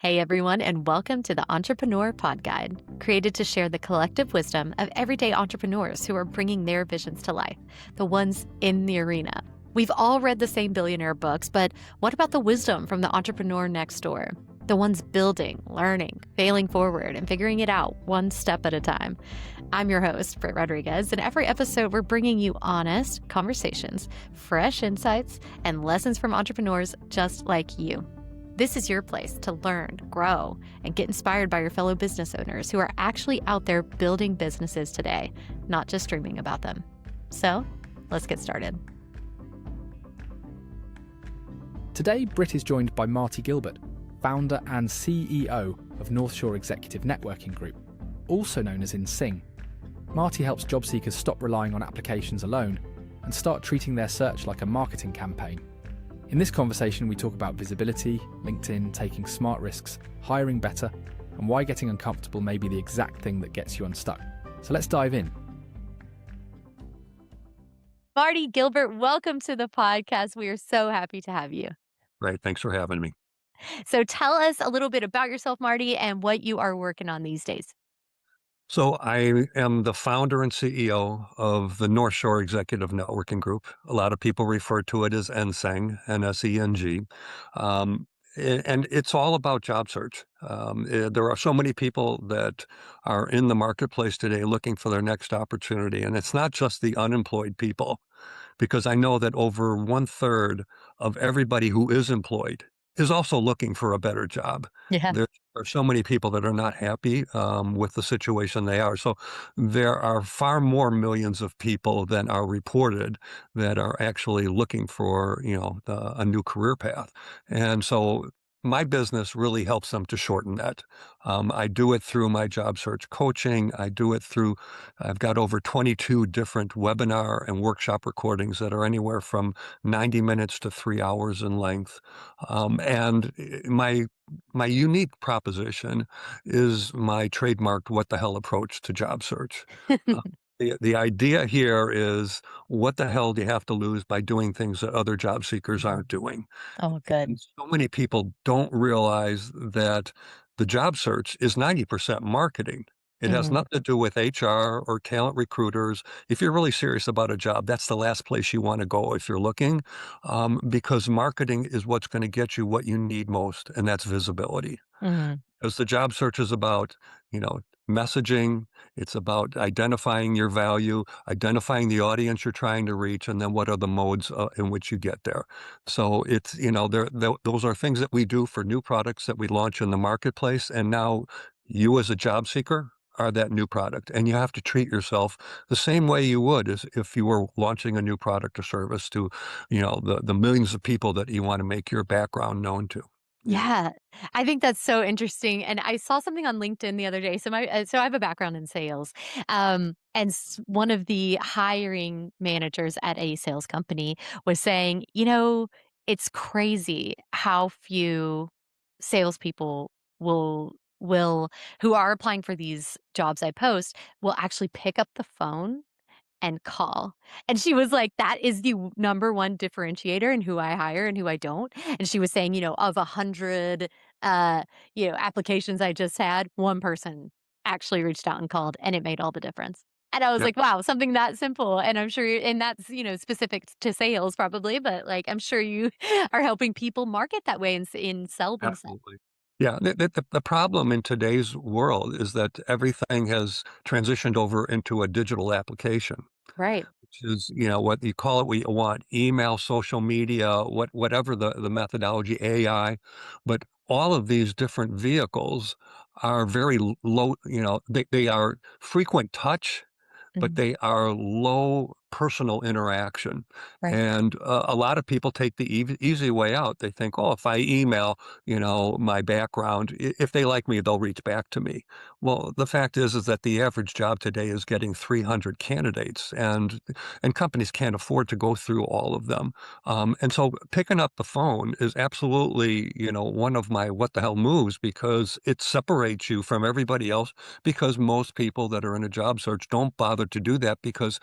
Hey everyone, and welcome to the Entrepreneur Pod Guide, created to share the collective wisdom of everyday entrepreneurs who are bringing their visions to life, the ones in the arena. We've all read the same billionaire books, but what about the wisdom from the entrepreneur next door? The ones building, learning, failing forward, and figuring it out one step at a time. I'm your host, Britt Rodriguez, and every episode we're bringing you honest conversations, fresh insights, and lessons from entrepreneurs just like you. This is your place to learn, grow, and get inspired by your fellow business owners who are actually out there building businesses today, not just dreaming about them. So, let's get started. Today, Britt is joined by Marty Gilbert, founder and CEO of NorthShore Executive Networking Group, also known as NSENG. Marty helps job seekers stop relying on applications alone and start treating their search like a marketing campaign. In this conversation, we talk about visibility, LinkedIn, taking smart risks, hiring better, and why getting uncomfortable may be the exact thing that gets you unstuck. So let's dive in. Marty Gilbert, welcome to the podcast. We are so happy to have you. Great. Thanks for having me. So tell us a little bit about yourself, Marty, and what you are working on these days. So I am the founder and CEO of the NorthShore Executive Networking Group. A lot of people refer to it as NSENG, N-S-E-N-G. And it's all about job search. There are so many people that are in the marketplace today looking for their next opportunity. And it's not just the unemployed people, because I know that over 1/3 of everybody who is employed is also looking for a better job. Yeah. There are so many people that are not happy with the situation they are. So there are far more millions of people than are reported that are actually looking for, a new career path. And so my business really helps them to shorten that. I do it through my job search coaching. I've got over 22 different webinar and workshop recordings that are anywhere from 90 minutes to 3 hours in length. And my unique proposition is my trademarked "what the hell" approach to job search. Uh, the idea here is, what the hell do you have to lose by doing things that other job seekers aren't doing? Oh, good. And so many people don't realize that the job search is 90% marketing. It has Mhm. nothing to do with HR or talent recruiters. If you're really serious about a job, that's the last place you want to go if you're looking, because marketing is what's going to get you what you need most, and that's visibility. Mhm. Because the job search is about, messaging. It's about identifying your value, identifying the audience you're trying to reach, and then what are the modes in which you get there. So it's, those are things that we do for new products that we launch in the marketplace. And now you as a job seeker are that new product, and you have to treat yourself the same way you would as if you were launching a new product or service to, the millions of people that you want to make your background known to. Yeah, I think that's so interesting, and I saw something on LinkedIn the other day. So I have a background in sales, one of the hiring managers at a sales company was saying, it's crazy how few salespeople will will who are applying for these jobs I post will actually pick up the phone and call. And she was like, "That is the number one differentiator in who I hire and who I don't." And she was saying, of 100, applications I just had, one person actually reached out and called, and it made all the difference. And I was Yeah, like, "Wow, something that simple." And I'm sure and that's, specific to sales probably, but, like, I'm sure you are helping people market that way and sell themselves. absolutely. Yeah, the problem in today's world is that everything has transitioned over into a digital application, Right. which is, what you call it, we want email, social media, whatever the methodology, AI, but all of these different vehicles are very low, they are frequent touch, but Mhm. they are low personal interaction. Right. And a lot of people take the easy way out. They think, oh, if I email, my background, if they like me, they'll reach back to me. Well, the fact is that the average job today is getting 300 candidates, and companies can't afford to go through all of them. And so picking up the phone is absolutely, one of my what the hell moves, because it separates you from everybody else, because most people that are in a job search don't bother to do that because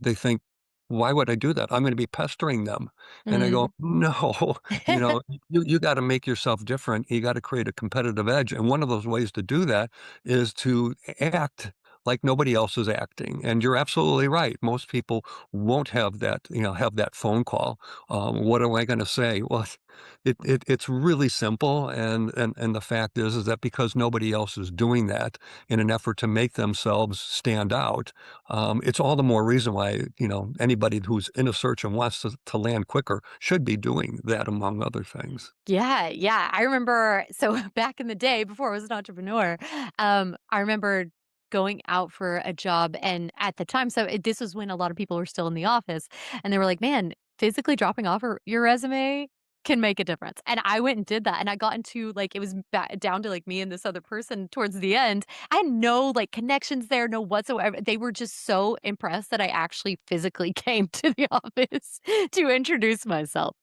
they think why would I do that? I'm gonna be pestering them. And I Mm. go, "No, you gotta make yourself different. You gotta create a competitive edge." And one of those ways to do that is to act like nobody else is acting. And you're absolutely right. Most people won't have that phone call. What am I gonna say? Well, it's really simple, and the fact is that because nobody else is doing that in an effort to make themselves stand out, it's all the more reason why, anybody who's in a search and wants to land quicker should be doing that, among other things. Yeah, yeah. I remember so back in the day before I was an entrepreneur, I remember going out for a job and at the time, this was when a lot of people were still in the office and they were like, "Man, physically dropping off your resume can make a difference." And I went and did that and I got into like it was down to like me and this other person towards the end. I had no like connections there, no whatsoever. They were just so impressed that I actually physically came to the office to introduce myself.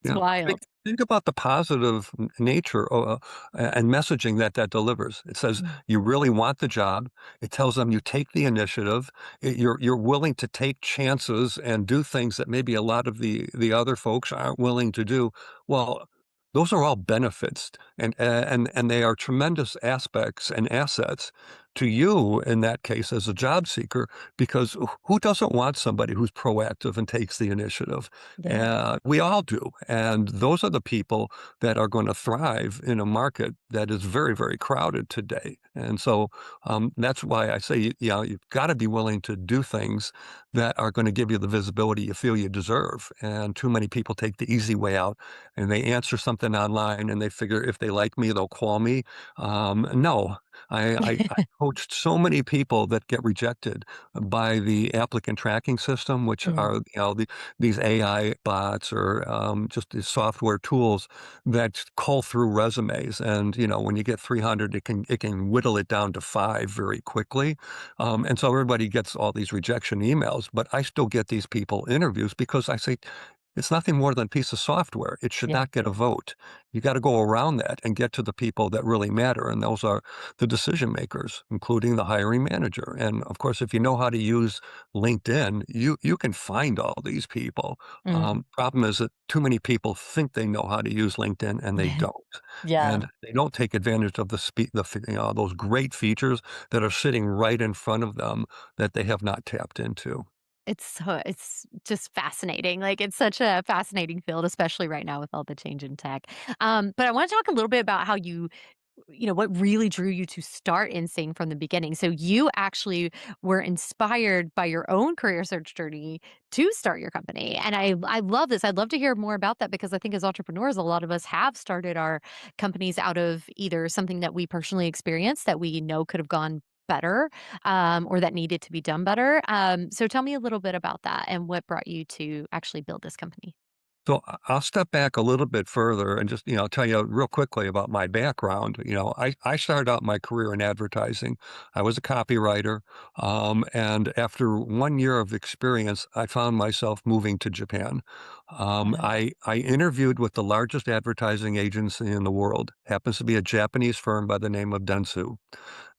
It's Yeah. Think wild. think about the positive nature and messaging that delivers. It says Mm. you really want the job. It tells them you take the initiative. You're willing to take chances and do things that maybe a lot of the other folks aren't willing to do. Well, those are all benefits, and they are tremendous aspects and assets to you in that case as a job seeker, because who doesn't want somebody who's proactive and takes the initiative? Yeah. We all do, and those are the people that are going to thrive in a market that is very, very crowded today. And so that's why I say, you've got to be willing to do things that are going to give you the visibility you feel you deserve. And too many people take the easy way out, and they answer something online, and they figure if they like me, they'll call me. No, I coached so many people that get rejected by the applicant tracking system, which Mhm. are these AI bots or just these software tools that cull through resumes. And when you get 300, it can whittle it down to 5 very quickly. And so everybody gets all these rejection emails, but I still get these people interviews because I say it's nothing more than a piece of software. It should Yeah. not get a vote. You got to go around that and get to the people that really matter, and those are the decision makers, including the hiring manager. And of course, if you know how to use LinkedIn, you can find all these people. Mhm. Problem is that too many people think they know how to use LinkedIn and they don't, Yeah. and they don't take advantage of those great features that are sitting right in front of them that they have not tapped into. It's just fascinating. Like, it's such a fascinating field, especially right now with all the change in tech. But I wanna talk a little bit about how what really drew you to start NSENG from the beginning. So you actually were inspired by your own career search journey to start your company. And I love this. I'd love to hear more about that because I think as entrepreneurs, a lot of us have started our companies out of either something that we personally experienced that we know could have gone better or that needed to be done better. So tell me a little bit about that and what brought you to actually build this company. So I'll step back a little bit further and just, tell you real quickly about my background. I started out my career in advertising. I was a copywriter. And after 1 year of experience, I found myself moving to Japan. Uh, I interviewed with the largest advertising agency in the world, happens to be a Japanese firm by the name of Dentsu.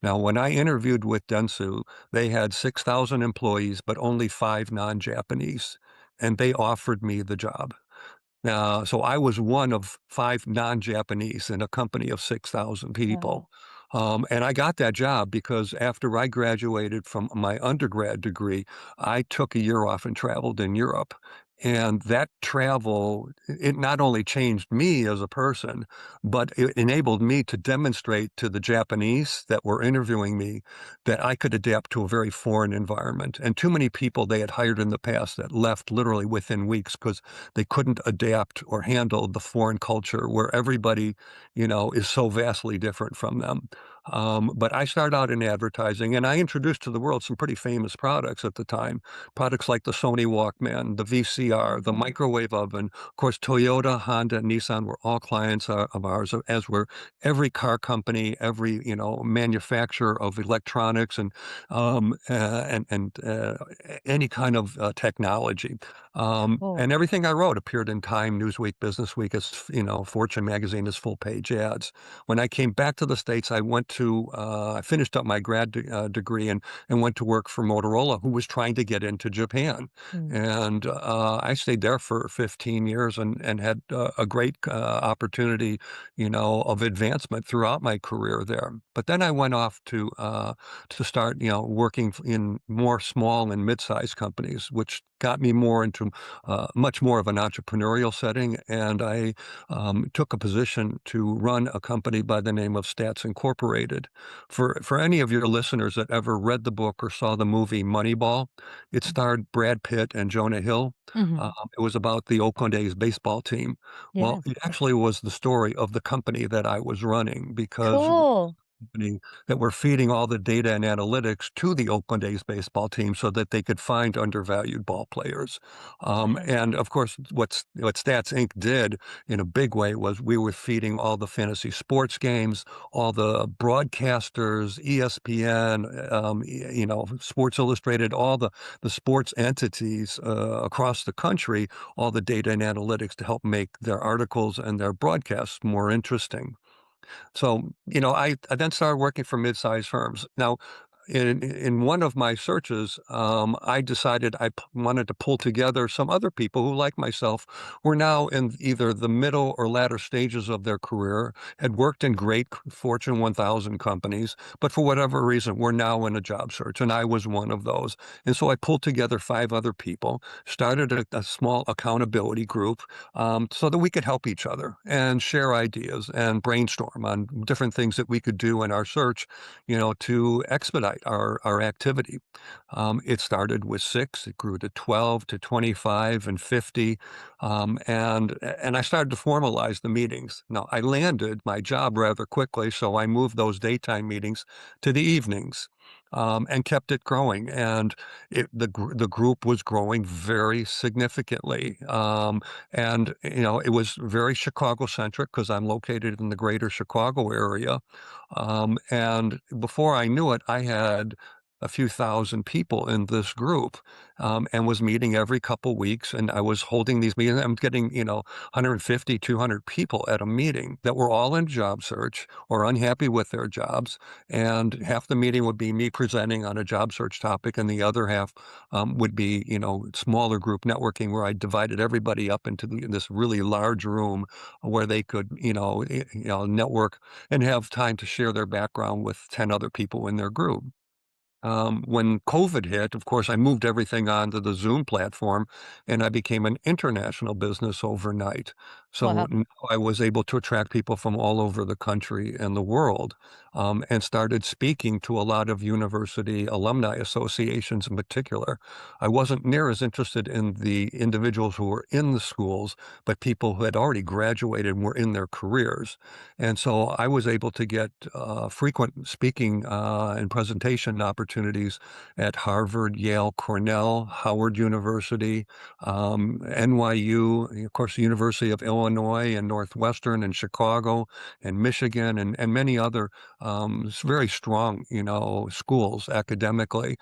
Now, when I interviewed with Dentsu, they had 6,000 employees, but only 5 non-Japanese, and they offered me the job. So I was one of 5 non-Japanese in a company of 6,000 wow. people. And I got that job because after I graduated from my undergrad degree, I took a year off and traveled in Europe. And that travel, it not only changed me as a person, but it enabled me to demonstrate to the Japanese that were interviewing me that I could adapt to a very foreign environment. And too many people they had hired in the past that left literally within weeks because they couldn't adapt or handle the foreign culture where everybody, is so vastly different from them. But I started out in advertising and I introduced to the world some pretty famous products at the time. Products like the Sony Walkman, the VCR, the Mhm. microwave oven. Of course, Toyota, Honda, Nissan were all clients of ours, as were every car company, every manufacturer of electronics and any kind of technology. Cool. And everything I wrote appeared in Time, Newsweek, Businessweek, as Fortune magazine as full page ads. When I came back to the States, I went I finished up my degree and went to work for Motorola, who was trying to get into Japan. Mm. And I stayed there for 15 years and had a great opportunity, of advancement throughout my career there. But then I went off to start, working in more small and mid-sized companies, which got me more into much more of an entrepreneurial setting. And I took a position to run a company by the name of Stats Incorporated. For any of your listeners that ever read the book or saw the movie Moneyball, it starred Brad Pitt and Jonah Hill. Mhm. It was about the Oakland A's baseball team. Well, Yeah. it actually was the story of the company that I was running because Cool. company that were feeding all the data and analytics to the Oakland A's baseball team so that they could find undervalued ball players. Wow. And of course, what Stats Inc. did in a big way was we were feeding all the fantasy sports games, all the broadcasters, ESPN, Sports Illustrated, all the sports entities across the country, all the data and analytics to help make their articles and their broadcasts more interesting. So, I then started working for mid-sized firms. Now, in one of my searches, I decided wanted to pull together some other people who, like myself, were now in either the middle or latter stages of their career, had worked in great Fortune 1000 companies, but for whatever reason, were now in a job search, and I was one of those. And so I pulled together 5 other people, started a small accountability group, so that we could help each other and share ideas and brainstorm on different things that we could do in our search, to expedite our activity. It started with 6, it grew to 12, to 25, and 50, and I started to formalize the meetings. Now, I landed my job rather quickly, so I moved those daytime meetings to the evenings. And kept it growing, and the group was growing very significantly. And it was very Chicago centric because I'm located in the greater Chicago area. And before I knew it, I had a few thousand people in this group, and was meeting every couple weeks. And I was holding these meetings. I'm getting, 150, 200 people at a meeting that were all in job search or unhappy with their jobs. And half the meeting would be me presenting on a job search topic, and the other half would be, smaller group networking where I divided everybody up into this really large room where they could, network and have time to share their background with 10 other people in their group. When COVID hit, of course, I moved everything onto the Zoom platform, and I became an international business overnight. So Wow. now I was able to attract people from all over the country and the world, and started speaking to a lot of university alumni associations in particular. I wasn't near as interested in the individuals who were in the schools, but people who had already graduated and were in their careers. And so I was able to get frequent speaking and presentation opportunities at Harvard, Yale, Cornell, Howard University, NYU, and of course, the University of Illinois and Northwestern and Chicago and Michigan and many other very strong, schools academically,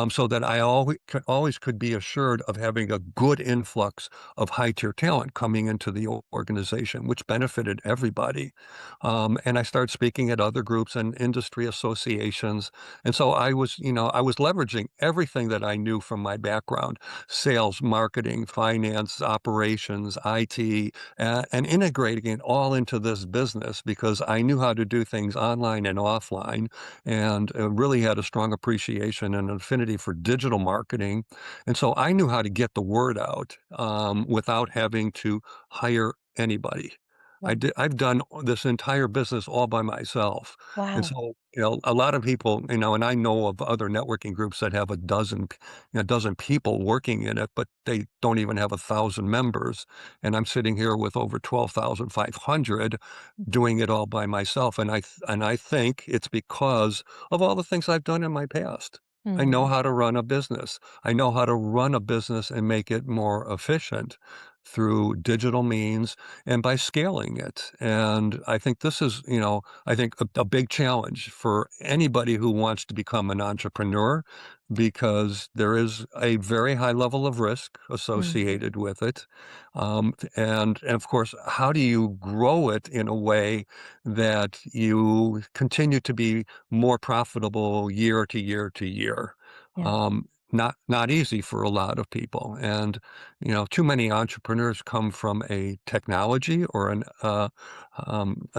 so that I always could be assured of having a good influx of high-tier talent coming into the organization, which benefited everybody. And I started speaking at other groups and industry associations. And so I was leveraging everything that I knew from my background: sales, marketing, finance, operations, IT, and integrating it all into this business because I knew how to do things online and offline, and really had a strong appreciation and affinity for digital marketing. And so I knew how to get the word out without having to hire anybody. Wow. I've done this entire business all by myself. And Wow. so, a lot of people, and I know of other networking groups that have a dozen people working in it, but they don't even have 1,000 members. And I'm sitting here with over 12,500 doing it all by myself. And I think it's because of all the things I've done in my past. I know Mm. how to run a business. I know how to run a business and make it more efficient. through digital means and by scaling it. And I think this is, I think a big challenge for anybody who wants to become an entrepreneur because there is a very high level of risk Mm, associated with it. And of course, how do you grow it in a way that you continue to be more profitable year to year to year? yeah. Not easy for a lot of people, and too many entrepreneurs come from a technology or an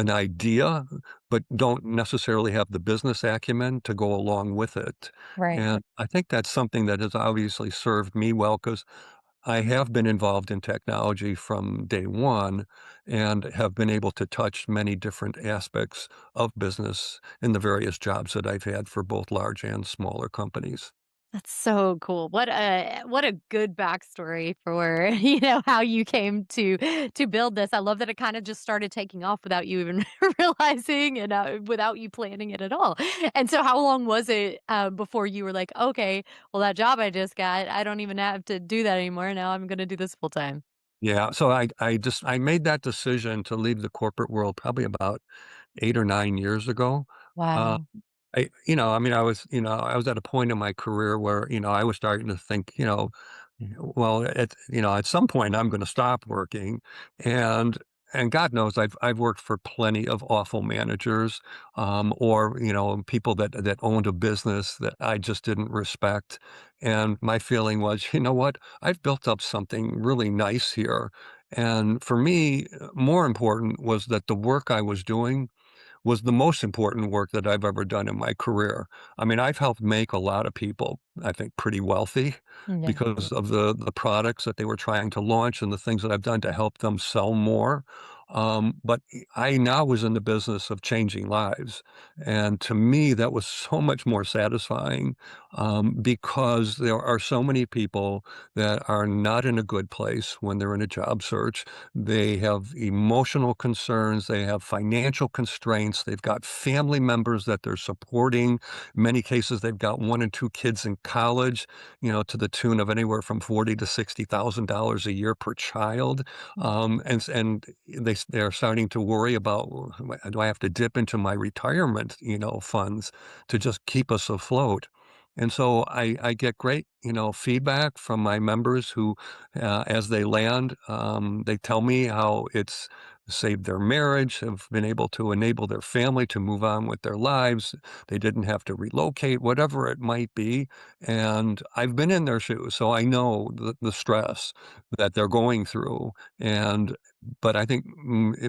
idea, but don't necessarily have the business acumen to go along with it. Right. And I think that's something that has obviously served me well because I have been involved in technology from day one and have been able to touch many different aspects of business in the various jobs that I've had for both large and smaller companies. That's so cool. What a good backstory for, how you came to build this. I love that it kinda just started taking off without you even realizing and, without you planning it at all. And so how long was it, before you were like, "Okay, well, that job I just got, I don't even have to do that anymore. Now I'm gonna do this full time." Yeah, so I made that decision to leave the corporate world probably about 8 or 9 years ago. Uh, Wow. I mean, I was at a point in my career where, I was starting to think, well, at some point I'm going to stop working, and and God knows I've worked for plenty of awful managers, or people that owned a business that I just didn't respect, and my feeling was, you know what, I've built up something really nice here, and for me, more important was that the work I was doing was the most important work that I've ever done in my career. I mean, I've helped make a lot of people, I think, pretty wealthy Yeah. because of the products that they were trying to launch and the things that I've done to help them sell more. But I now was in the business of changing lives. And to me, that was so much more satisfying because there are so many people that are not in a good place when they're in a job search. They have emotional concerns, they have financial constraints, they've got family members that they're supporting. In many cases, they've got 1 and 2 kids in college, to the tune of anywhere from 40 to $60,000 a year per child. And they're starting to worry about, "Well, do I have to dip into my retirement, funds to just keep us afloat?" And so I get great, feedback from my members who as they land. They tell me how it's saved their marriage, have been able to enable their family to move on with their lives. They didn't have to relocate, whatever it might be. And I've been in their shoes, so I know the stress that they're going through. But I think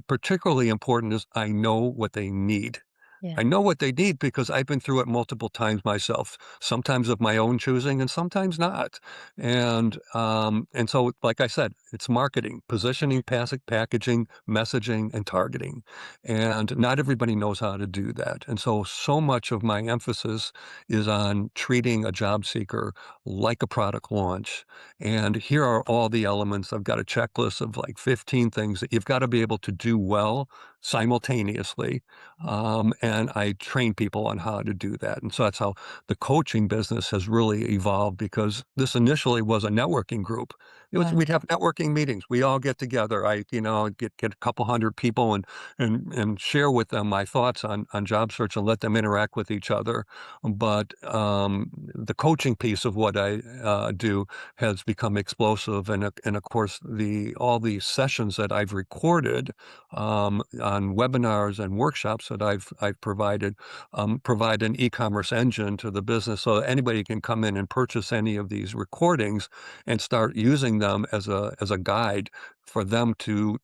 particularly important is I know what they need. Yeah. I know what they need because I've been through it multiple times myself, sometimes of my own choosing and sometimes not. And so, like I said, it's marketing, positioning, packaging, messaging, and targeting. And not everybody knows how to do that. And so much of my emphasis is on treating a job seeker like a product launch. And here are all the elements. I've got a checklist of like 15 things that you've got to be able to do well simultaneously, and I train people on how to do that. And so that's how the coaching business has really evolved because this initially was a networking group. Wow. We'd have networking meetings. We all get together. Get a couple hundred people and share with them my thoughts on job search and let them interact with each other. But the coaching piece of what I do has become explosive, and of course all the sessions that I've recorded on webinars and workshops that I've provided, provide an e-commerce engine to the business so that anybody can come in and purchase any of these recordings and start using them as a guide for them to,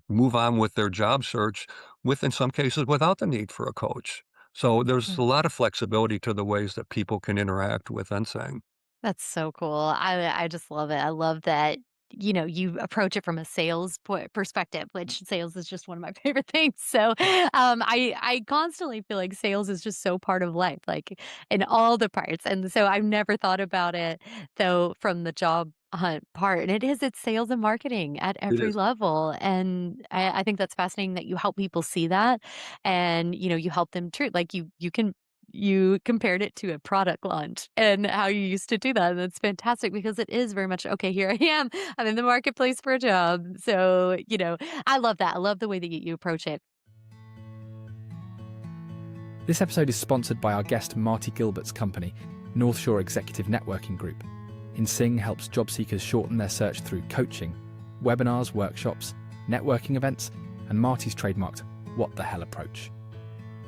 move on with their job search with, in some cases, without the need for a coach. So there's a lot of flexibility to the ways that people can interact with NSENG. That's so cool. I just love it. I love that, you approach it from a sales perspective, which sales is just one of my favorite things. So, I constantly feel like sales is just so part of life, like in all the parts. And so I've never thought about it though from the job hunt part. And it's sales and marketing at It every is. level. And I think that's fascinating that you help people see that and you help them treat like you can you compared it to a product launch and how you used to do that, and it's fantastic because it is very much, "Okay, here I am. I'm in the marketplace for a job." So, I love that. I love the way that you approach it. This episode is sponsored by our guest Marty Gilbert's company, NorthShore Executive Networking Group. NSENG helps job seekers shorten their search through coaching, webinars, workshops, networking events, and Marty's trademarked "What the Hell" approach.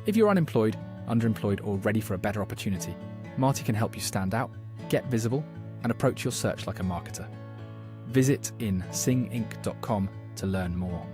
If you're unemployed, underemployed, or ready for a better opportunity, Marty can help you stand out, get visible, and approach your search like a marketer. Visit nsinginc.com to learn more.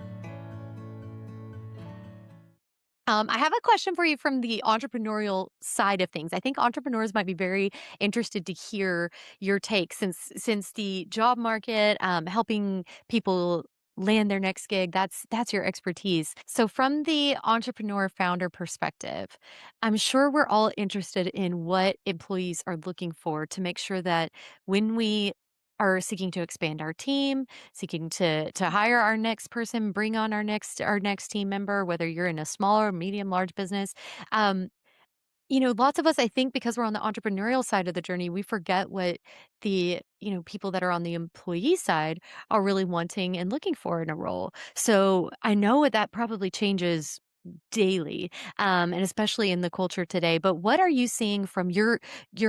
I have a question for you from the entrepreneurial side of things. I think entrepreneurs might be very interested to hear your take since the job market, helping people land their next gig, that's your expertise. So from the entrepreneur founder perspective, I'm sure we're all interested in what employees are looking for to make sure that when we are seeking to expand our team, seeking to hire our next person, bring on our next team member, whether you're in a small or medium, large business. Um, lots of us, I think, because we're on the entrepreneurial side of the journey, we forget what the people that are on the employee side are really wanting and looking for in a role. So I know that probably changes daily, and especially in the culture today. But what are you seeing from your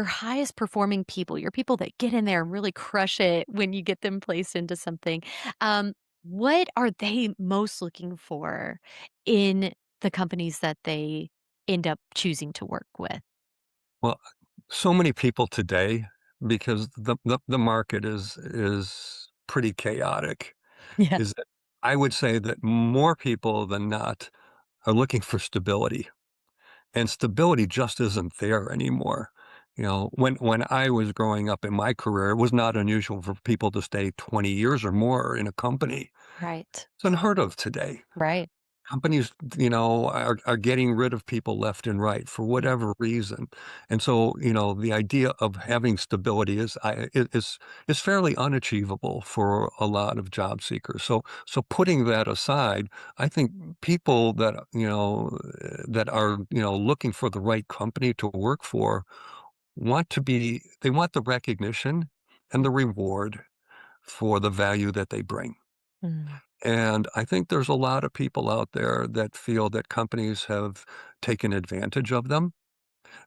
highest performing people, your people that get in there and really crush it when you get them placed into something? What are they most looking for in the companies that they end up choosing to work with? Well, so many people today, because the market is pretty chaotic, Yeah. is that I would say that more people than not are looking for stability, and stability just isn't there anymore. When I was growing up in my career, it was not unusual for people to stay 20 years or more in a company. Right. It's unheard of today. Right. Companies, are getting rid of people left and right for whatever reason, and so, the idea of having stability is fairly unachievable for a lot of job seekers. So putting that aside, I think people that are, looking for the right company to work for they want the recognition and the reward for the value that they bring. Mm. And I think there's a lot of people out there that feel that companies have taken advantage of them,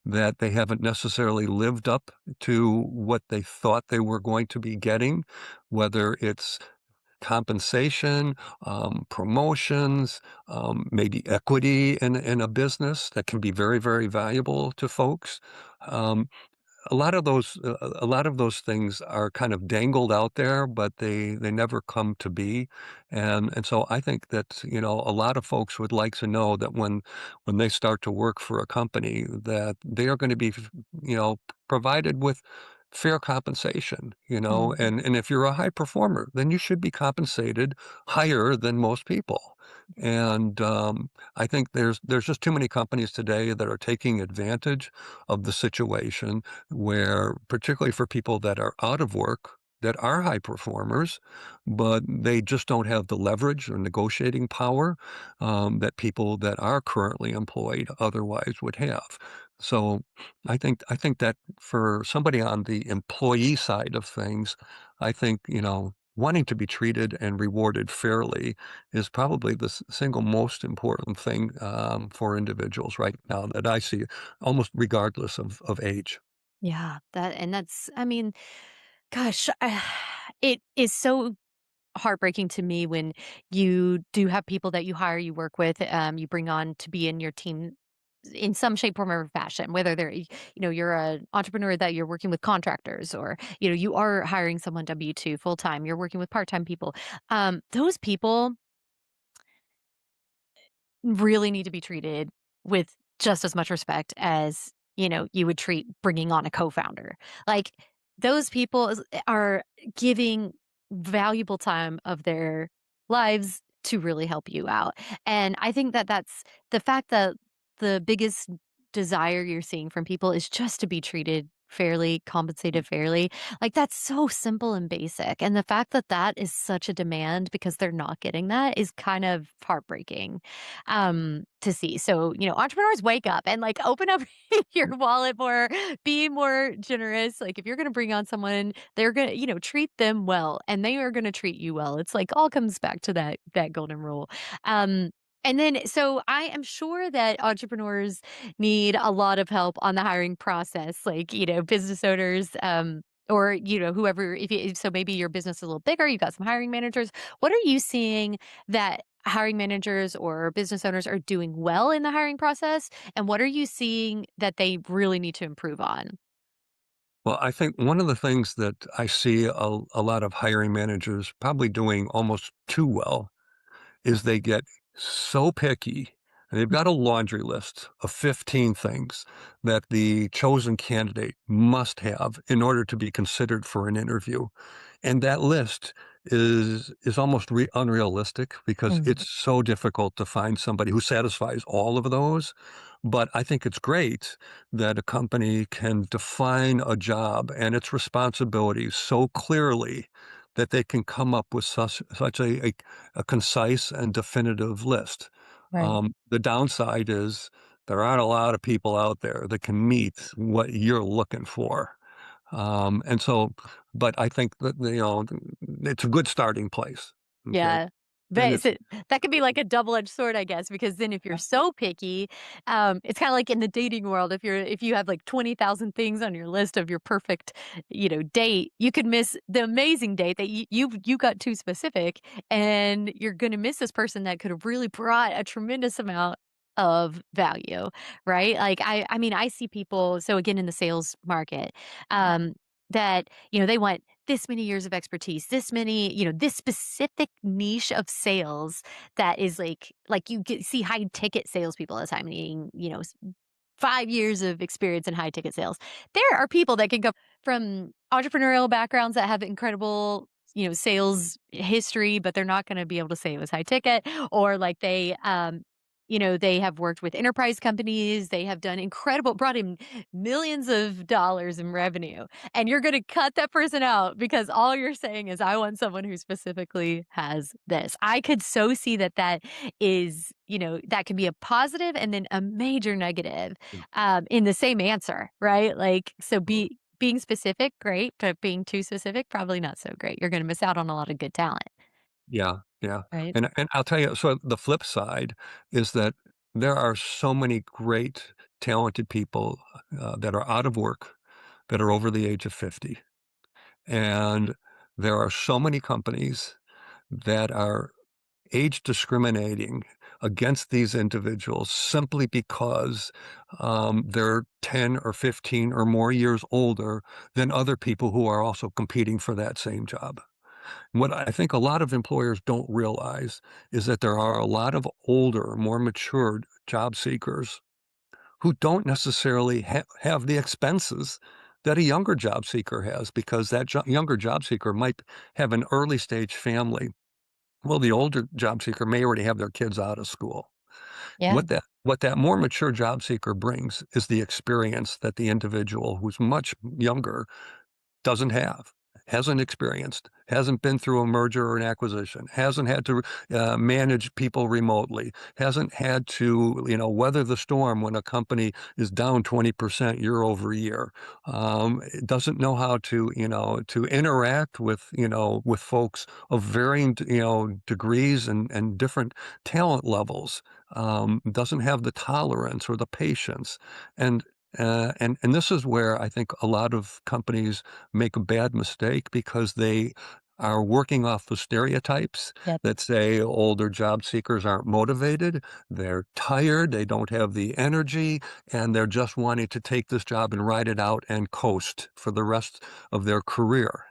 that they haven't necessarily lived up to what they thought they were going to be getting, whether it's compensation, promotions, maybe equity in a business that can be very, very valuable to folks. Um, a lot of those things are kind of dangled out there, but they never come to be, and so I think that, a lot of folks would like to know that when they start to work for a company, that they are gonna be provided with fair compensation, Mm. and if you're a high performer, then you should be compensated higher than most people, and, I think there's just too many companies today that are taking advantage of the situation where particularly for people that are out of work, that are high performers, but they just don't have the leverage or negotiating power that people that are currently employed otherwise would have. So I think that for somebody on the employee side of things, I think, wanting to be treated and rewarded fairly is probably the single most important thing for individuals right now that I see, almost regardless of age. Yeah, that's I mean, gosh, it is so heartbreaking to me when you do have people that you hire, you work with, you bring on to be in your team in some shape, form, or fashion, whether you're an entrepreneur that you're working with contractors or, you are hiring someone W-2 full time, you're working with part-time people. Those people really need to be treated with just as much respect as, you would treat bringing on a co-founder. Like, those people are giving valuable time of their lives to really help you out. And I think that that's the fact that the biggest desire you're seeing from people is just to be treated fairly, compensated fairly. Like, that's so simple and basic, and the fact that that is such a demand because they're not getting that is kind of heartbreaking, to see. So, entrepreneurs, wake up and, like, open up your wallet more, be more generous. Like, if you're gonna bring on someone, they're gonna, treat them well, and they are gonna treat you well. It's like all comes back to that golden rule. Um, and then so I am sure that entrepreneurs need a lot of help on the hiring process, like, business owners, or, whoever, so maybe your business is a little bigger, you got some hiring managers. What are you seeing that hiring managers or business owners are doing well in the hiring process? And what are you seeing that they really need to improve on? Well, I think one of the things that I see a lot of hiring managers probably doing almost too well is they get so picky. And they've got a laundry list of 15 things that the chosen candidate must have in order to be considered for an interview. And that list is almost unrealistic because Mm, it's so difficult to find somebody who satisfies all of those. But I think it's great that a company can define a job and its responsibilities so clearly that they can come up with such a concise and definitive list. right. The downside is there aren't a lot of people out there that can meet what you're looking for. And so, but I think that, it's a good starting place. Okay. Yeah. And But it's, so that could be like a double-edged sword, I guess, because then if you're so picky, it's kinda like in the dating world, if you have like 20,000 things on your list of your perfect, date, you could miss the amazing date that you got too specific, and you're gonna miss this person that could have really brought a tremendous amount of value, right? Like, I mean, I see people, so again, in the sales market, that, they want this many years of expertise, this many, this specific niche of sales that is like you see high ticket salespeople all the time, meaning, 5 years of experience in high ticket sales. There are people that can come from entrepreneurial backgrounds that have incredible, sales history, but they're not going to be able to say it was high ticket, or like they have worked with enterprise companies. They have done incredible, brought in millions of dollars in revenue. And you're going to cut that person out because all you're saying is, I want someone who specifically has this. I could so see that is, that can be a positive and then a major negative, in the same answer, right? Like, so being specific, great, but being too specific, probably not so great. You're going to miss out on a lot of good talent, yeah, yeah. right? And I'll tell you, so the flip side is that there are so many great, talented people that are out of work that are over the age of 50. And there are so many companies that are age discriminating against these individuals simply because they're 10 or 15 or more years older than other people who are also competing for that same job. What I think a lot of employers don't realize is that there are a lot of older, more matured job seekers who don't necessarily have the expenses that a younger job seeker has because that younger job seeker might have an early stage family. Well, the older job seeker may already have their kids out of school. Yeah. What that more mature job seeker brings is the experience that the individual who's much younger doesn't have, hasn't experienced, hasn't been through a merger or an acquisition, hasn't had to manage people remotely, hasn't had to, weather the storm when a company is down 20% year over year. It doesn't know how to, to interact with, with folks of varying, degrees and different talent levels. Doesn't have the tolerance or the patience. And and this is where I think a lot of companies make a bad mistake because they are working off the stereotypes Yep. that say older job seekers aren't motivated, they're tired, they don't have the energy, and they're just wanting to take this job and ride it out and coast for the rest of their career.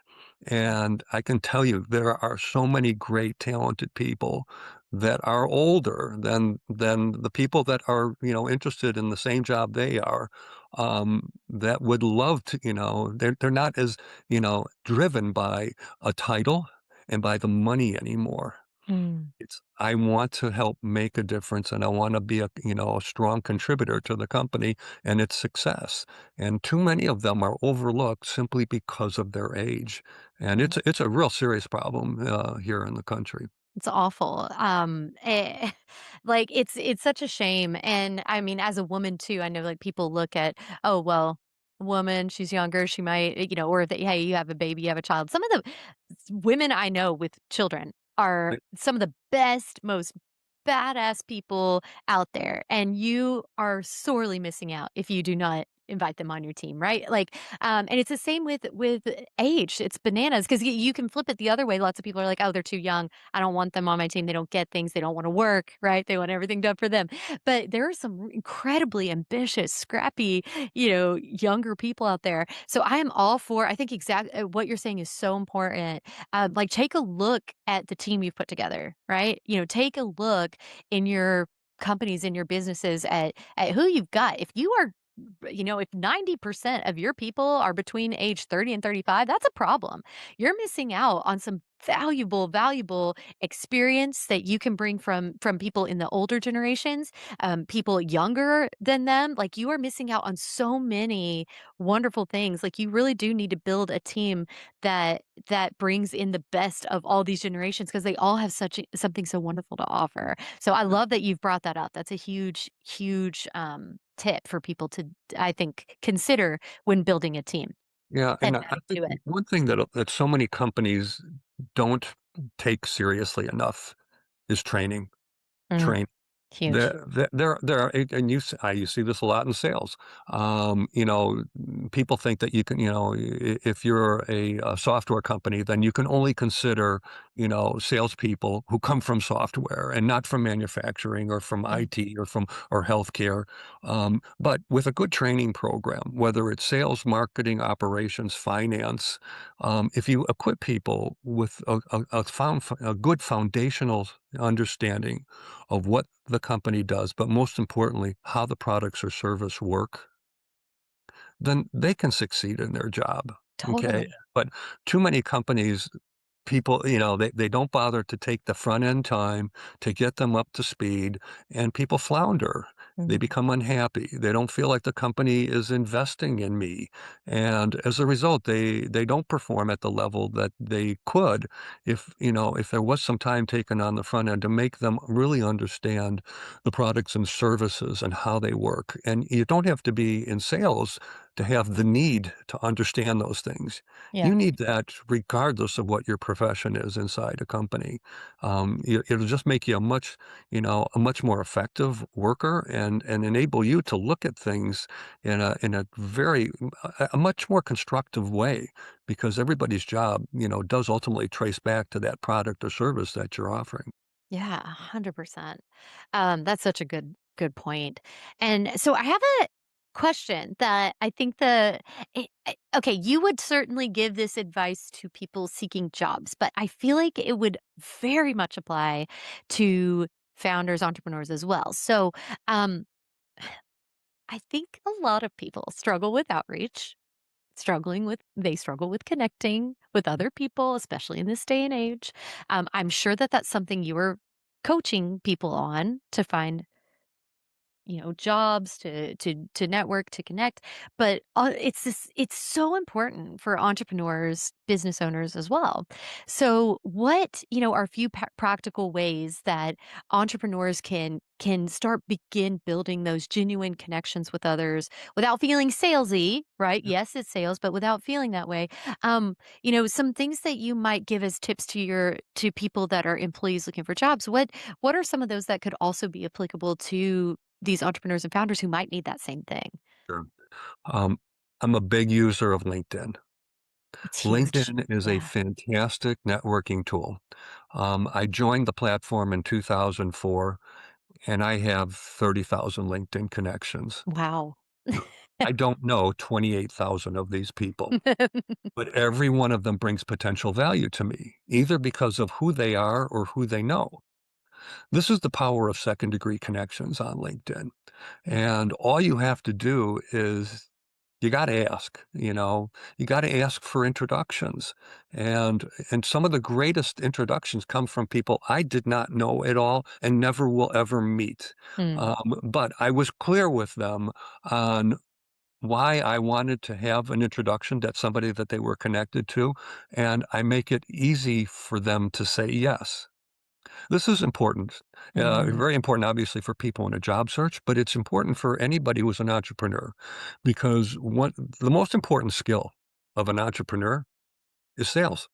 And I can tell you, there are so many great, talented people that are older than the people that are, interested in the same job they are, that would love to, they're not as, driven by a title and by the money anymore. Mm. It's I want to help make a difference, and I wanna be a strong contributor to the company and its success, and too many of them are overlooked simply because of their age, and Mm. it's a real serious problem, here in the country. It's awful. Like, it's such a shame, and, I mean, as a woman too, I know, like, people look at, "Oh, well, woman, she's younger, she might," or that, "Hey, you have a baby, you have a child." Some of the women I know with children are some of the best, most badass people out there, and you are sorely missing out if you do not invite them on your team, right? Like, and it's the same with age. It's bananas because you can flip it the other way. Lots of people are like, "Oh, they're too young. I don't want them on my team. They don't get things. They don't want to work, right? They want everything done for them." But there are some incredibly ambitious, scrappy, younger people out there. So I am all for. I think exactly what you're saying is so important. Like, take a look at the team you've put together, right? Take a look in your companies, in your businesses at who you've got. If you are if 90% of your people are between age 30 and 35, that's a problem. You're missing out on some valuable experience that you can bring from people in the older generations, people younger than them. Like, you are missing out on so many wonderful things. Like, you really do need to build a team that brings in the best of all these generations because they all have something so wonderful to offer. So I love that you've brought that up. That's a huge tip for people to, I think, consider when building a team Yeah, and and I adding think to it. one thing that so many companies don't take seriously enough is training. Mm, Train huge. there are you see this a lot in sales. People think that you can, if you're a software company, then you can only consider, salespeople who come from software and not from manufacturing or from Mm, IT or healthcare. But with a good training program, whether it's sales, marketing, operations, finance, if you equip people with a good foundational understanding of what the company does, but most importantly, how the products or service work, then they can succeed in their job. Okay. totally. But too many companies, people, they don't bother to take the front end time to get them up to speed, and people flounder. They Mhm. become unhappy. They don't feel like the company is investing in me. And as a result, they don't perform at the level that they could if there was some time taken on the front end to make them really understand the products and services and how they work. And you don't have to be in sales to have the need to understand those things. Yeah. You need that regardless of what your profession is inside a company. It'll just make you a much more effective worker and enable you to look at things in a a much more constructive way because everybody's job, does ultimately trace back to that product or service that you're offering. Yeah, 100%. That's such a good point. And so I have a question that I think okay, you would certainly give this advice to people seeking jobs, but I feel like it would very much apply to founders, entrepreneurs as well. So, um, I think a lot of people struggle with outreach, they struggle with connecting with other people, especially in this day and age. I'm sure that that's something you were coaching people on to find, jobs, to network, to connect. But it's so important for entrepreneurs, business owners as well. So what, are a few practical ways that entrepreneurs can start begin building those genuine connections with others without feeling salesy, right? Yes, it's sales, but without feeling that way. Some things that you might give as tips to people that are employees looking for jobs. What are some of those that could also be applicable to these entrepreneurs and founders who might need that same thing? Sure. Um, I'm a big user of LinkedIn. It's huge. LinkedIn is a Yeah. fantastic networking tool. I joined the platform in 2004, and I have 30,000 LinkedIn connections. Wow. I don't know 28,000 of these people, but every one of them brings potential value to me, either because of who they are or who they know. This is the power of second degree connections on LinkedIn. Mm, And all you have to do is you got to ask, you got to ask for introductions. And some of the greatest introductions come from people I did not know at all and never will ever meet. Mm, But I was clear with them on why I wanted to have an introduction that's somebody that they were connected to, and I make it easy for them to say yes. This is important, mm, very important, obviously, for people in a job search, but it's important for anybody who's an entrepreneur because the most important skill of an entrepreneur is sales.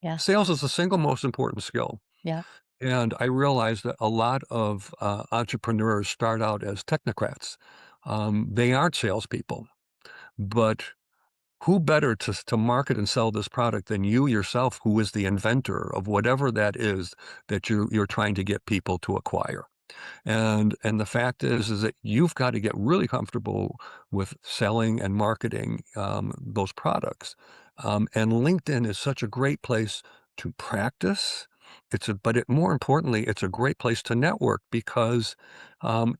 yeah, Sales is the single most important skill. yeah. And I realize that a lot of entrepreneurs start out as technocrats. They aren't salespeople, but who better to market and sell this product than you yourself, who is the inventor of whatever that is that you're trying to get people to acquire? And the fact is that you've got to get really comfortable with selling and marketing those products. And LinkedIn is such a great place to practice. More importantly, it's a great place to network because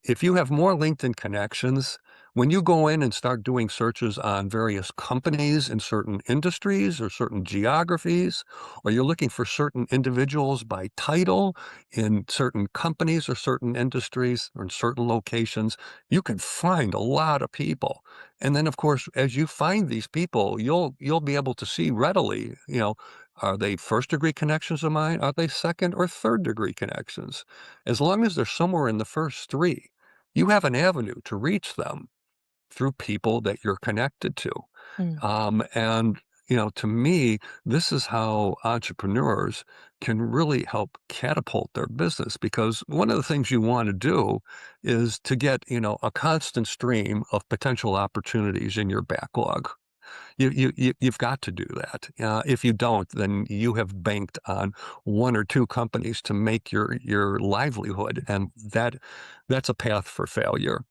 if you have more LinkedIn connections, when you go in and start doing searches on various companies in certain industries or certain geographies, or you're looking for certain individuals by title, in certain companies or certain industries or in certain locations, you can find a lot of people. And then, of course, as you find these people, you'll be able to see readily, are they first degree connections of mine? Are they second or third degree connections? As long as they're somewhere in the first three, you have an avenue to reach them through people that you're connected to. Mm, And, to me, this is how entrepreneurs can really help catapult their business because one of the things you want to do is to get, a constant stream of potential opportunities in your backlog. You've got to do that. If you don't, then you have banked on one or two companies to make your livelihood, and that's a path for failure.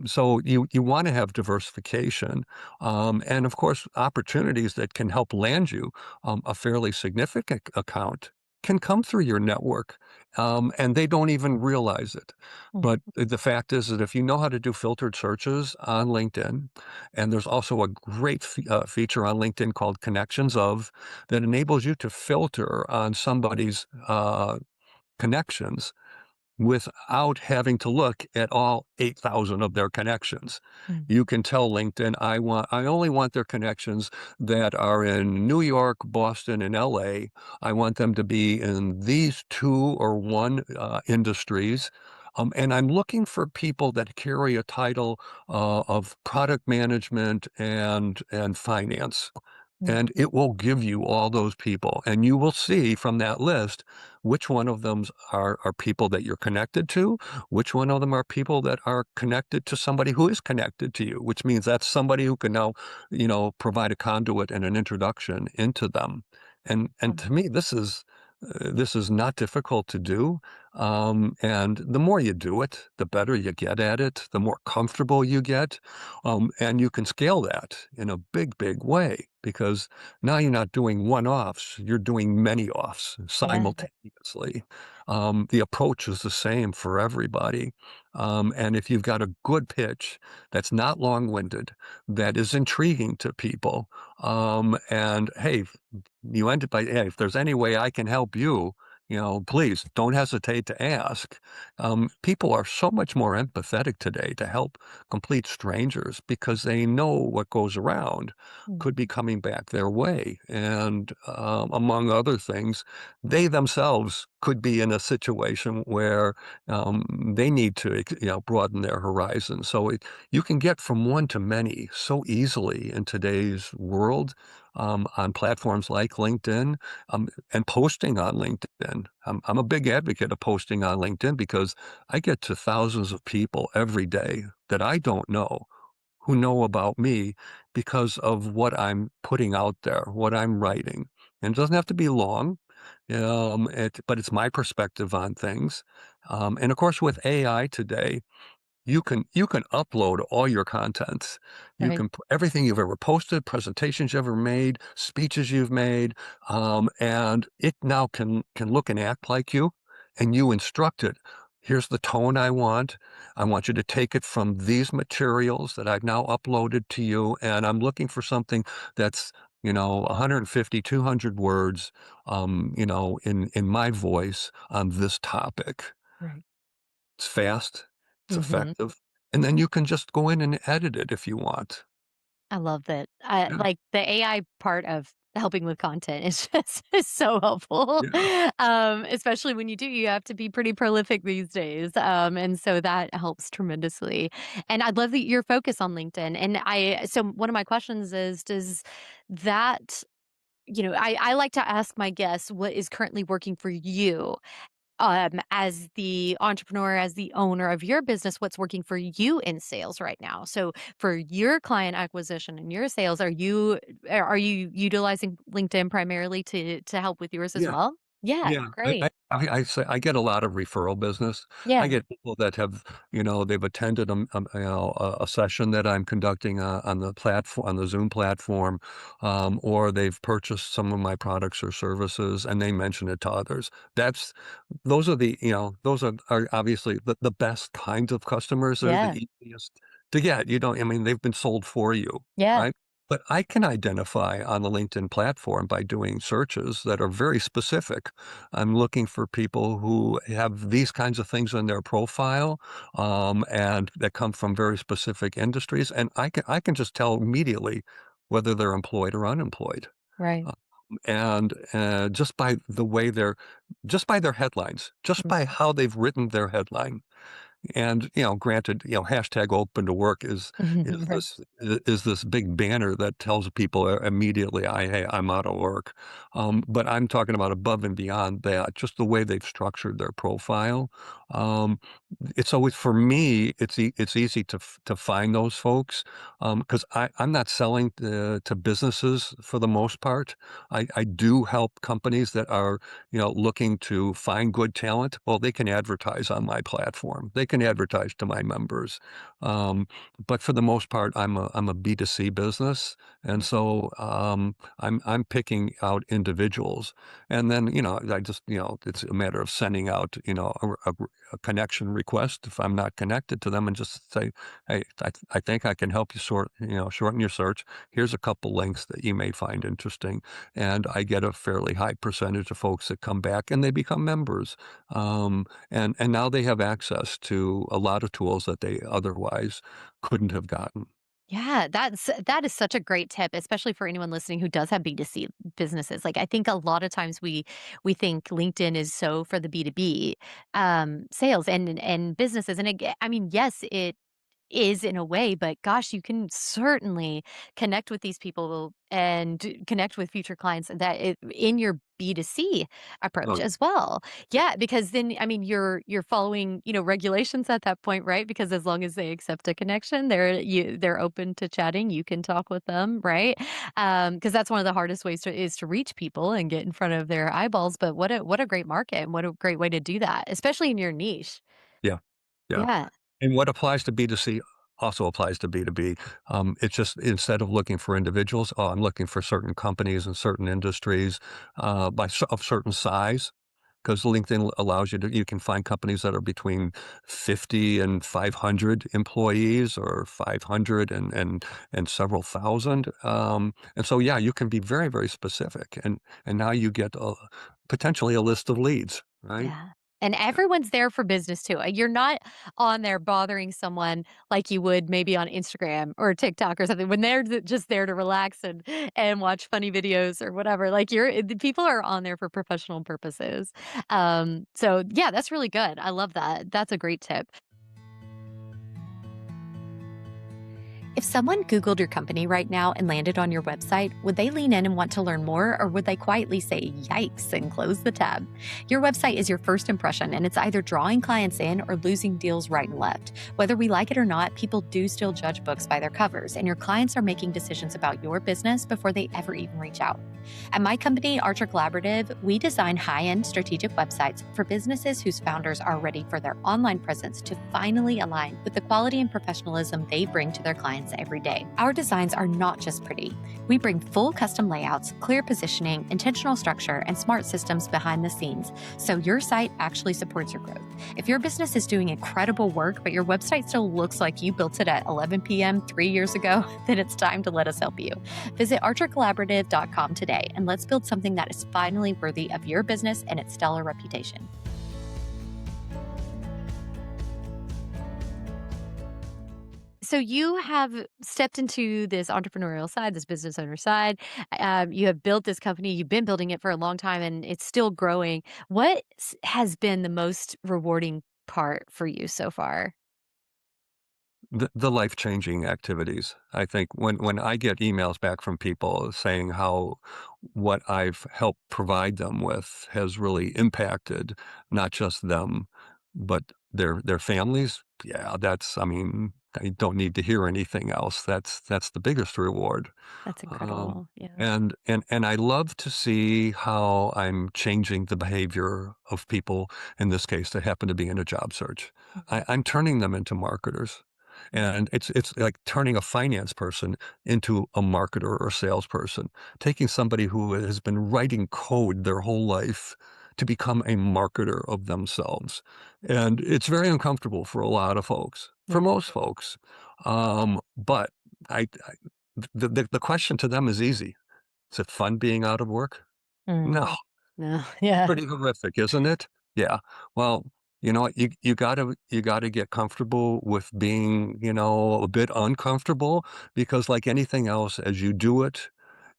So you want to have diversification, and of course, opportunities that can help land you a fairly significant account can come through your network, and they don't even realize it. mm, But the fact is that if you know how to do filtered searches on LinkedIn, and there's also a great feature on LinkedIn called Connections of that enables you to filter on somebody's connections without having to look at all 8,000 of their connections. mm, You can tell LinkedIn, I only want their connections that are in New York, Boston, and LA. I want them to be in these two or one industries. And I'm looking for people that carry a title of product management and finance. mm. And it will give you all those people. And you will see from that list which one of them are people that you're connected to, which one of them are people that are connected to somebody who is connected to you, which means that's somebody who can now, provide a conduit and an introduction into them. And to me, this is not difficult to do. And the more you do it, the better you get at it, the more comfortable you get. And you can scale that in a big, big way because now you're not doing one-offs, you're doing many-offs Yeah. simultaneously. The approach is the same for everybody. And if you've got a good pitch that's not long-winded, that is intriguing to people, and hey, you ended by, hey, if there's any way I can help you, please don't hesitate to ask. People are so much more empathetic today to help complete strangers because they know what goes around Mm, could be coming back their way. And among other things, they themselves could be in a situation where they need to, broaden their horizon. So you can get from one to many so easily in today's world on platforms like LinkedIn and posting on LinkedIn. I'm a big advocate of posting on LinkedIn because I get to thousands of people every day that I don't know who know about me because of what I'm putting out there, what I'm writing. And it doesn't have to be long, but it's my perspective on things. And of course, with AI today, you can upload all your content. You right. can everything you've ever posted, presentations you've ever made, speeches you've made, and it now can look and act like you, and you instruct it. Here's the tone I want. I want you to take it from these materials that I've now uploaded to you, and I'm looking for something that's, 150, 200 words, in my voice on this topic. Right. It's fast, it's Hmm. effective, and then you can just go in and edit it if you want. I love that. I Yeah, like the AI part of helping with content is just is so helpful. yeah, Especially when you have to be pretty prolific these days. And so that helps tremendously. And I love that your focus on LinkedIn. And so one of my questions is, does that, I like to ask my guests what is currently working for you as the entrepreneur, as the owner of your business, what's working for you in sales right now? So for your client acquisition and your sales, are you utilizing LinkedIn primarily to help with yours as yeah. well? Yeah, Yeah, great. I say I get a lot of referral business. I Yeah. get people that have, they've attended a session that I'm conducting on the platform, on the Zoom platform, or they've purchased some of my products or services, and they mention it to others. That's those are are obviously the best kinds of customers. They're Yeah. the easiest to get. You don't, I mean, they've been sold for you, Yeah. right? But I can identify on the LinkedIn platform by doing searches that are very specific. I'm looking for people who have these kinds of things in their profile, and that come from very specific industries, and I can just tell immediately whether they're employed or unemployed, Right. uh, and just by their headlines, just by how they've written their headline. And, granted, hashtag open to work is Mhm. Right. this big banner that tells people immediately, hey, I'm out of work. But I'm talking about above and beyond that, just the way they've structured their profile. Um, it's always for me, it's easy to find those folks because I'm not selling to businesses for the most part. I do help companies that are looking to find good talent. Well, they can advertise on my platform. They can advertise to my members. Um, but for the most part, I'm a B2C business, and so I'm picking out individuals, and then I just it's a matter of sending out a connection request if I'm not connected to them, and just say, hey, I think I can help you shorten your search. Here's a couple links that you may find interesting, and I get a fairly high percentage of folks that come back and they become members. And now they have access to a lot of tools that they otherwise couldn't have gotten. Yeah, that is such a great tip, especially for anyone listening who does have B2C businesses. Like I think a lot of times we think LinkedIn is so for the B2B sales and businesses. And I mean, yes, it is in a way, but gosh, you can certainly connect with these people and connect with future clients in your B2C approach Oh, as well. Yeah, because then I mean you're following, regulations at that point, right? Because as long as they accept a connection, they're open to chatting, you can talk with them, right? Because that's one of the hardest ways to reach people and get in front of their eyeballs, but what a great market and what a great way to do that, especially in your niche. yeah, yeah. Yeah. And what applies to B2C also applies to B2B. It's just instead of looking for individuals, I'm looking for certain companies and certain industries of certain size. Because LinkedIn allows you can find companies that are between 50 and 500 employees, or 500 and several thousand. And so, yeah, you can be very, very specific. And now you get potentially a list of leads, right? Yeah. And everyone's there for business too. You're not on there bothering someone like you would maybe on Instagram or TikTok or something when they're just there to relax and watch funny videos or whatever. Like the people are on there for professional purposes. So yeah, that's really good. I love that. That's a great tip. If someone Googled your company right now and landed on your website, would they lean in and want to learn more, or would they quietly say, yikes, and close the tab? Your website is your first impression, and it's either drawing clients in or losing deals right and left. Whether we like it or not, people do still judge books by their covers, and your clients are making decisions about your business before they ever even reach out. At my company, Archer Collaborative, we design high-end strategic websites for businesses whose founders are ready for their online presence to finally align with the quality and professionalism they bring to their clients clients every day. Our designs are not just pretty. We bring full custom layouts, clear positioning, intentional structure, and smart systems behind the scenes, so your site actually supports your growth. If your business is doing incredible work, but your website still looks like you built it at 11 p.m. 3 years ago, then it's time to let us help you. Visit archercollaborative.com today, and let's build something that is finally worthy of your business and its stellar reputation. So you have stepped into this entrepreneurial side, this business owner side. You have built this company. You've been building it for a long time, and it's still growing. What has been the most rewarding part for you so far? The life-changing activities. I think when I get emails back from people saying how what I've helped provide them with has really impacted not just them, but their families, yeah, that's I mean, I don't need to hear anything else. That's the biggest reward. That's Um, incredible. Yeah. and I love to see how I'm changing the behavior of people, in this case, that happen to be in a job search. Mhm. I'm turning them into marketers. And it's like turning a finance person into a marketer or salesperson, taking somebody who has been writing code their whole life to become a marketer of themselves. And it's very uncomfortable for a lot of folks, for Yeah. most folks. But I the question to them is easy. Is it fun being out of work? Mm. No. No. Yeah. Pretty horrific, isn't it? Yeah. Well, you know what? You gotta get comfortable with being, a bit uncomfortable because like anything else, as you do it,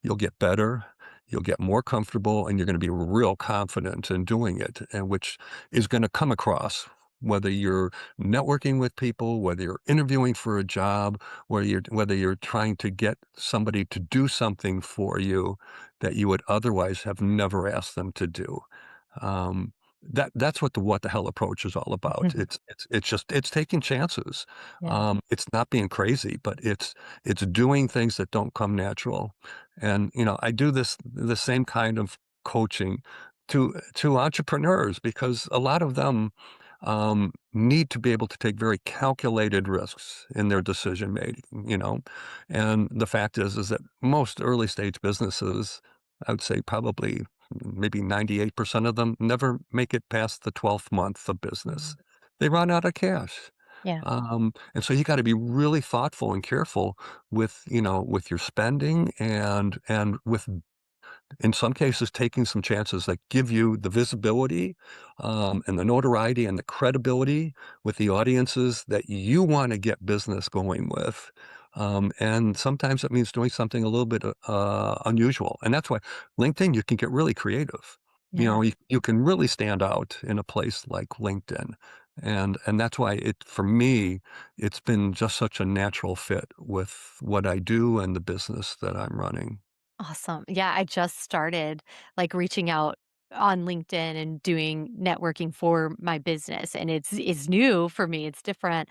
you'll get better, you'll get more comfortable, and you're gonna be real confident in doing it, and which is gonna come across whether you're networking with people, whether you're interviewing for a job, whether you're trying to get somebody to do something for you that you would otherwise have never asked them to do. Um, that's what the hell approach is all about. It's taking chances. Yeah. It's not being crazy, but it's doing things that don't come natural. And I do the same kind of coaching to entrepreneurs because a lot of them need to be able to take very calculated risks in their decision making. And the fact is that most early stage businesses, I would say probably maybe 98% of them never make it past the 12th month of business. Mhm. They run out of cash. Yeah. And so you got to be really thoughtful and careful with your spending and with in some cases, taking some chances that give you the visibility, and the notoriety and the credibility with the audiences that you wanna get business going with. And sometimes it means doing something a little bit, unusual, and that's why LinkedIn, you can get really creative. Yeah. You can really stand out in a place like LinkedIn, and that's why for me, it's been just such a natural fit with what I do and the business that I'm running. Awesome. Yeah, I just started like reaching out on LinkedIn and doing networking for my business, and it's new for me. It's different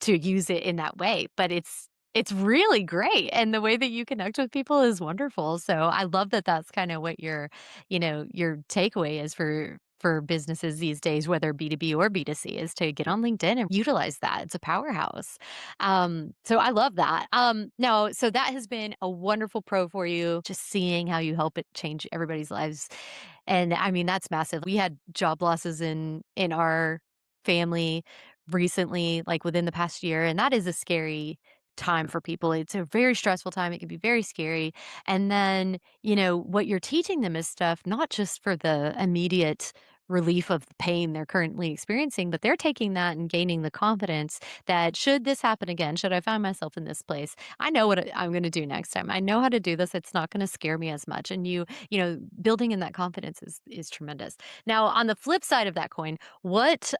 to use it in that way, but it's really great, and the way that you connect with people is wonderful. So I love that that's kind of what your takeaway is for businesses these days, whether B2B or B2C, is to get on LinkedIn and utilize that. It's a powerhouse. So I love that. Now, so that has been a wonderful pro for you, just seeing how you help it change everybody's lives. And I mean, that's massive. We had job losses in our family recently, like within the past year, and that is a scary time for people. It's a very stressful time. It can be very scary. And then, what you're teaching them is stuff not just for the immediate relief of the pain they're currently experiencing, but they're taking that and gaining the confidence that should this happen again, should I find myself in this place, I know what I'm going to do next time. I know how to do this. It's not going to scare me as much. And building in that confidence is tremendous. Now, on the flip side of that coin, what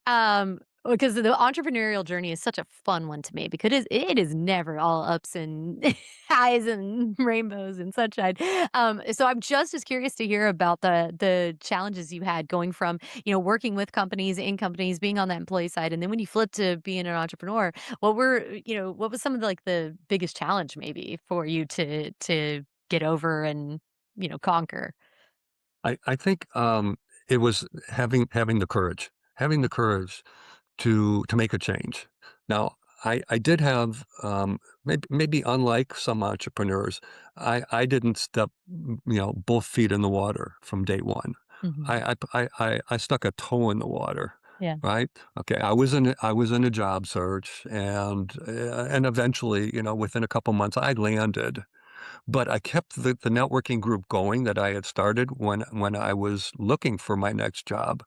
because the entrepreneurial journey is such a fun one to me because it is never all ups and highs and rainbows and sunshine. So I'm just as curious to hear about the challenges you had going from working with companies, in companies, being on that employee side, and then when you flipped to being an entrepreneur, what was some of the biggest challenge maybe for you to get over and conquer? I think, it was having the courage to make a change. Now, I did have, maybe unlike some entrepreneurs, I didn't step, both feet in the water from day one. Mhm. I stuck a toe in the water, Yeah. right? Okay, I was in a job search, and eventually, within a couple months, I landed. But I kept the networking group going that I had started when I was looking for my next job,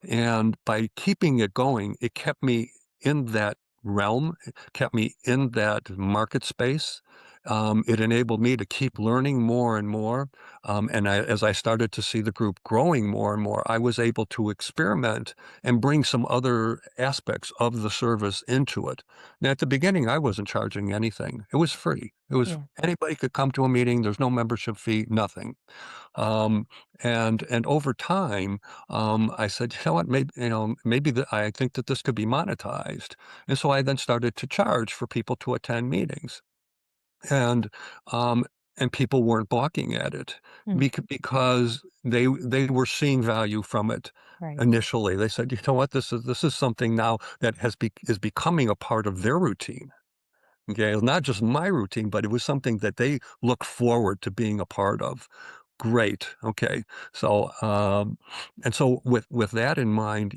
and by keeping it going, it kept me in that realm, it kept me in that market space. It enabled me to keep learning more and more, and as I started to see the group growing more and more, I was able to experiment and bring some other aspects of the service into it. Now, at the beginning, I wasn't charging anything. It was free. It was Yeah. anybody could come to a meeting. There's no membership fee, nothing. Um, and over time, I said, you know what, maybe I think that this could be monetized. And so I then started to charge for people to attend meetings, and um, and people weren't balking at it Mm. because they were seeing value from it. Right. Initially, they said, "You know what? This is something now that is becoming a part of their routine." Okay, it's not just my routine, but it was something that they look forward to being a part of. Great. Okay. So, and so with that in mind,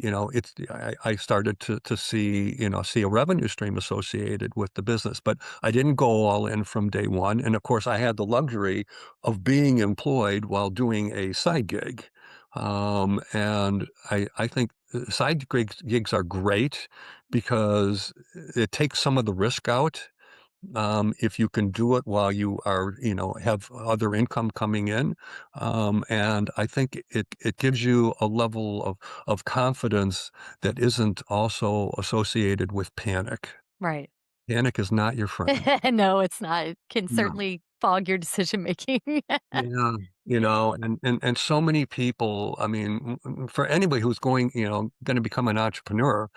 I started to see a revenue stream associated with the business, but I didn't go all in from day one. And of course, I had the luxury of being employed while doing a side gig. And I think side gigs are great because it takes some of the risk out, if you can do it while you are, have other income coming in. And I think it gives you a level of confidence that isn't also associated with panic. Right. Panic is not your friend. No, it's not. It can No. certainly fog your decision making. Yeah, and so many people, I mean, for anybody who's gonna become an entrepreneur,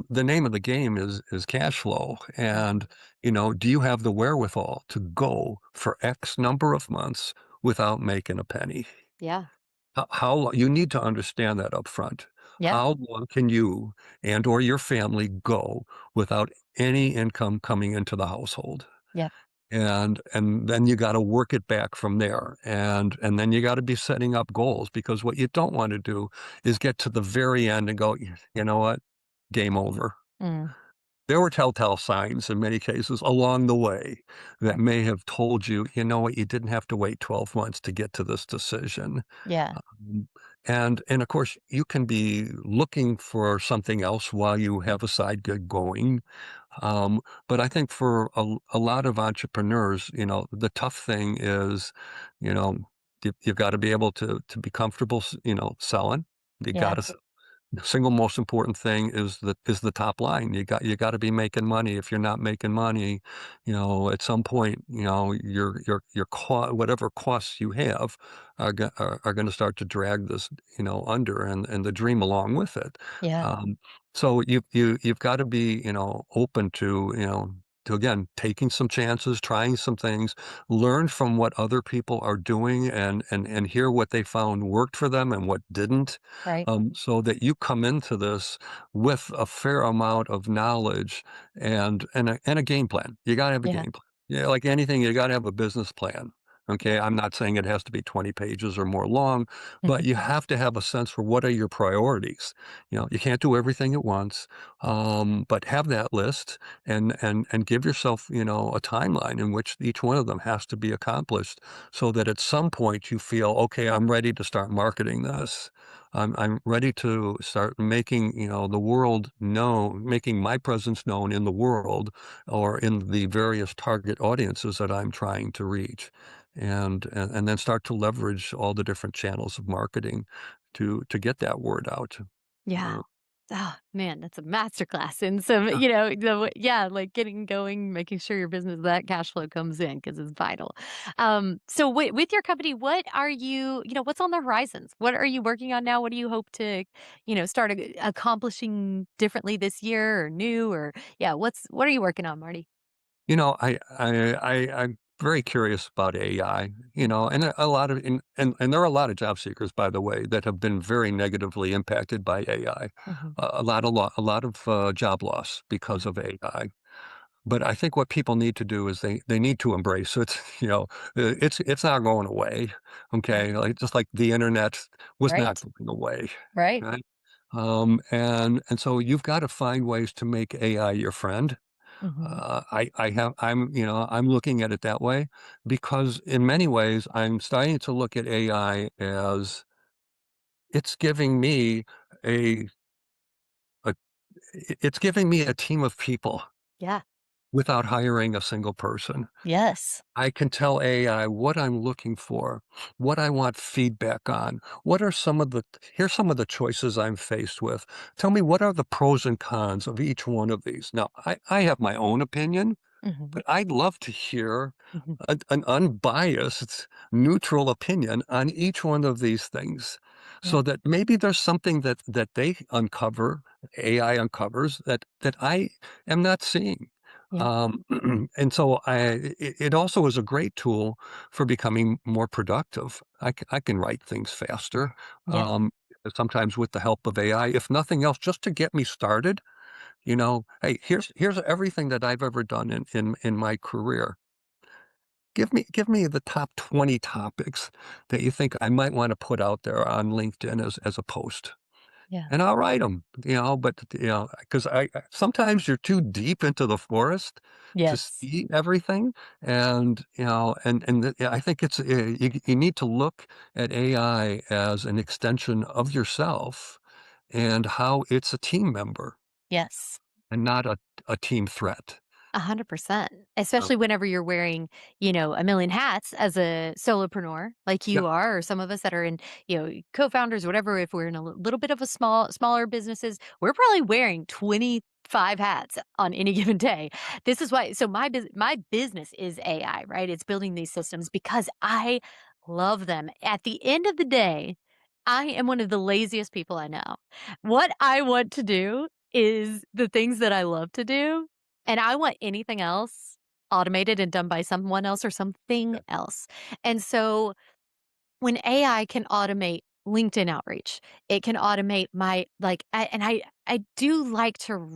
the name of the game is cash flow. Mhm. And, do you have the wherewithal to go for X number of months without making a penny? Yeah. You need to understand that up front. Yeah. How long can you and or your family go without any income coming into the household? Yeah. And then you gotta work it back from there, and then you gotta be setting up goals, because what you don't wanna do is get to the very end and go, You know what? Game over." Mm. There were telltale signs in many cases along the way that Right. may have told you, "You know what? You didn't have to wait 12 months to get to this decision." Yeah. Um, and of course, you can be looking for something else while you have a side gig going. But I think for a lot of entrepreneurs, the tough thing is, you know, you've got to be able to be comfortable, selling. You got Yeah. to The single most important thing is the top line. You got to be making money. If you're not making money, at some point, whatever costs you have are going to start to drag this, under, and the dream along with it. Yeah. Um, so you've got to be, open to again taking some chances, trying some things, learn from what other people are doing, and hear what they found worked for them and what didn't, Right. so that you come into this with a fair amount of knowledge and a game plan. You gotta have a Yeah. game plan. Yeah, like anything, you gotta have a business plan. Okay, Yeah. I'm not saying it has to be 20 pages or more long, but Mhm. you have to have a sense for what are your priorities. You can't do everything at once, but have that list, and give yourself, a timeline in which each one of them has to be accomplished, so that at some point you feel, okay, I'm ready to start marketing this. I'm ready to start making, the world know, making my presence known in the world, or in the various target audiences that I'm trying to reach, and then start to leverage all the different channels of marketing to get that word out. Yeah. Uh, Oh, man, that's a masterclass in some, yeah. yeah, like getting going, making sure your business, that cash flow comes in because it's vital. So with your company, what are what's on the horizons? What are you working on now? What do you hope to, start accomplishing differently this year or new or yeah, what are you working on, Marty? I'm very curious about AI, and a lot of and there are a lot of job seekers, by the way, that have been very negatively impacted by AI. Mhm. A lot of job loss because Yeah. of AI. But I think what people need to do is they need to embrace it. It's not going away. Yeah. Okay, like just like the internet was not Right. going away. Right. Right. And so you've got to find ways to make AI your friend. Mhm. I'm looking at it that way because in many ways I'm starting to look at AI as it's giving me a, a it's giving me a team of people Yeah. without hiring a single person. Yes. I can tell AI what I'm looking for, what I want feedback on. What are here's some of the choices I'm faced with. Tell me what are the pros and cons of each one of these. Now, I have my own opinion, Mhm. but I'd love to hear Mhm. an unbiased, neutral opinion on each one of these things Yeah. so that maybe there's something that they uncover, AI uncovers that I am not seeing. Yeah. And so it also is a great tool for becoming more productive. I can write things faster, Yeah. sometimes with the help of AI, if nothing else, just to get me started. Hey, here's everything that I've ever done in my career. Give me the top 20 topics that you think I might want to put out there on LinkedIn as a post. Yeah. And I'll write them, but because sometimes you're too deep into the forest to Yes. see everything, and I think you need to look at AI as an extension of yourself and how it's a team member Yes. and not a team threat. 100%, Uh, especially whenever you're wearing, a million hats as a solopreneur like yeah, you are, or some of us that are in, co-founders, whatever, if we're in a little bit of a smaller businesses, we're probably wearing 25 hats on any given day. This is why so my business is AI, right? It's building these systems because I love them. At the end of the day, I am one of the laziest people I know. What I want to do is the things that I love to do, and I want anything else automated and done by someone else or something yeah, else. And so when AI can automate LinkedIn outreach, it can automate my I do like to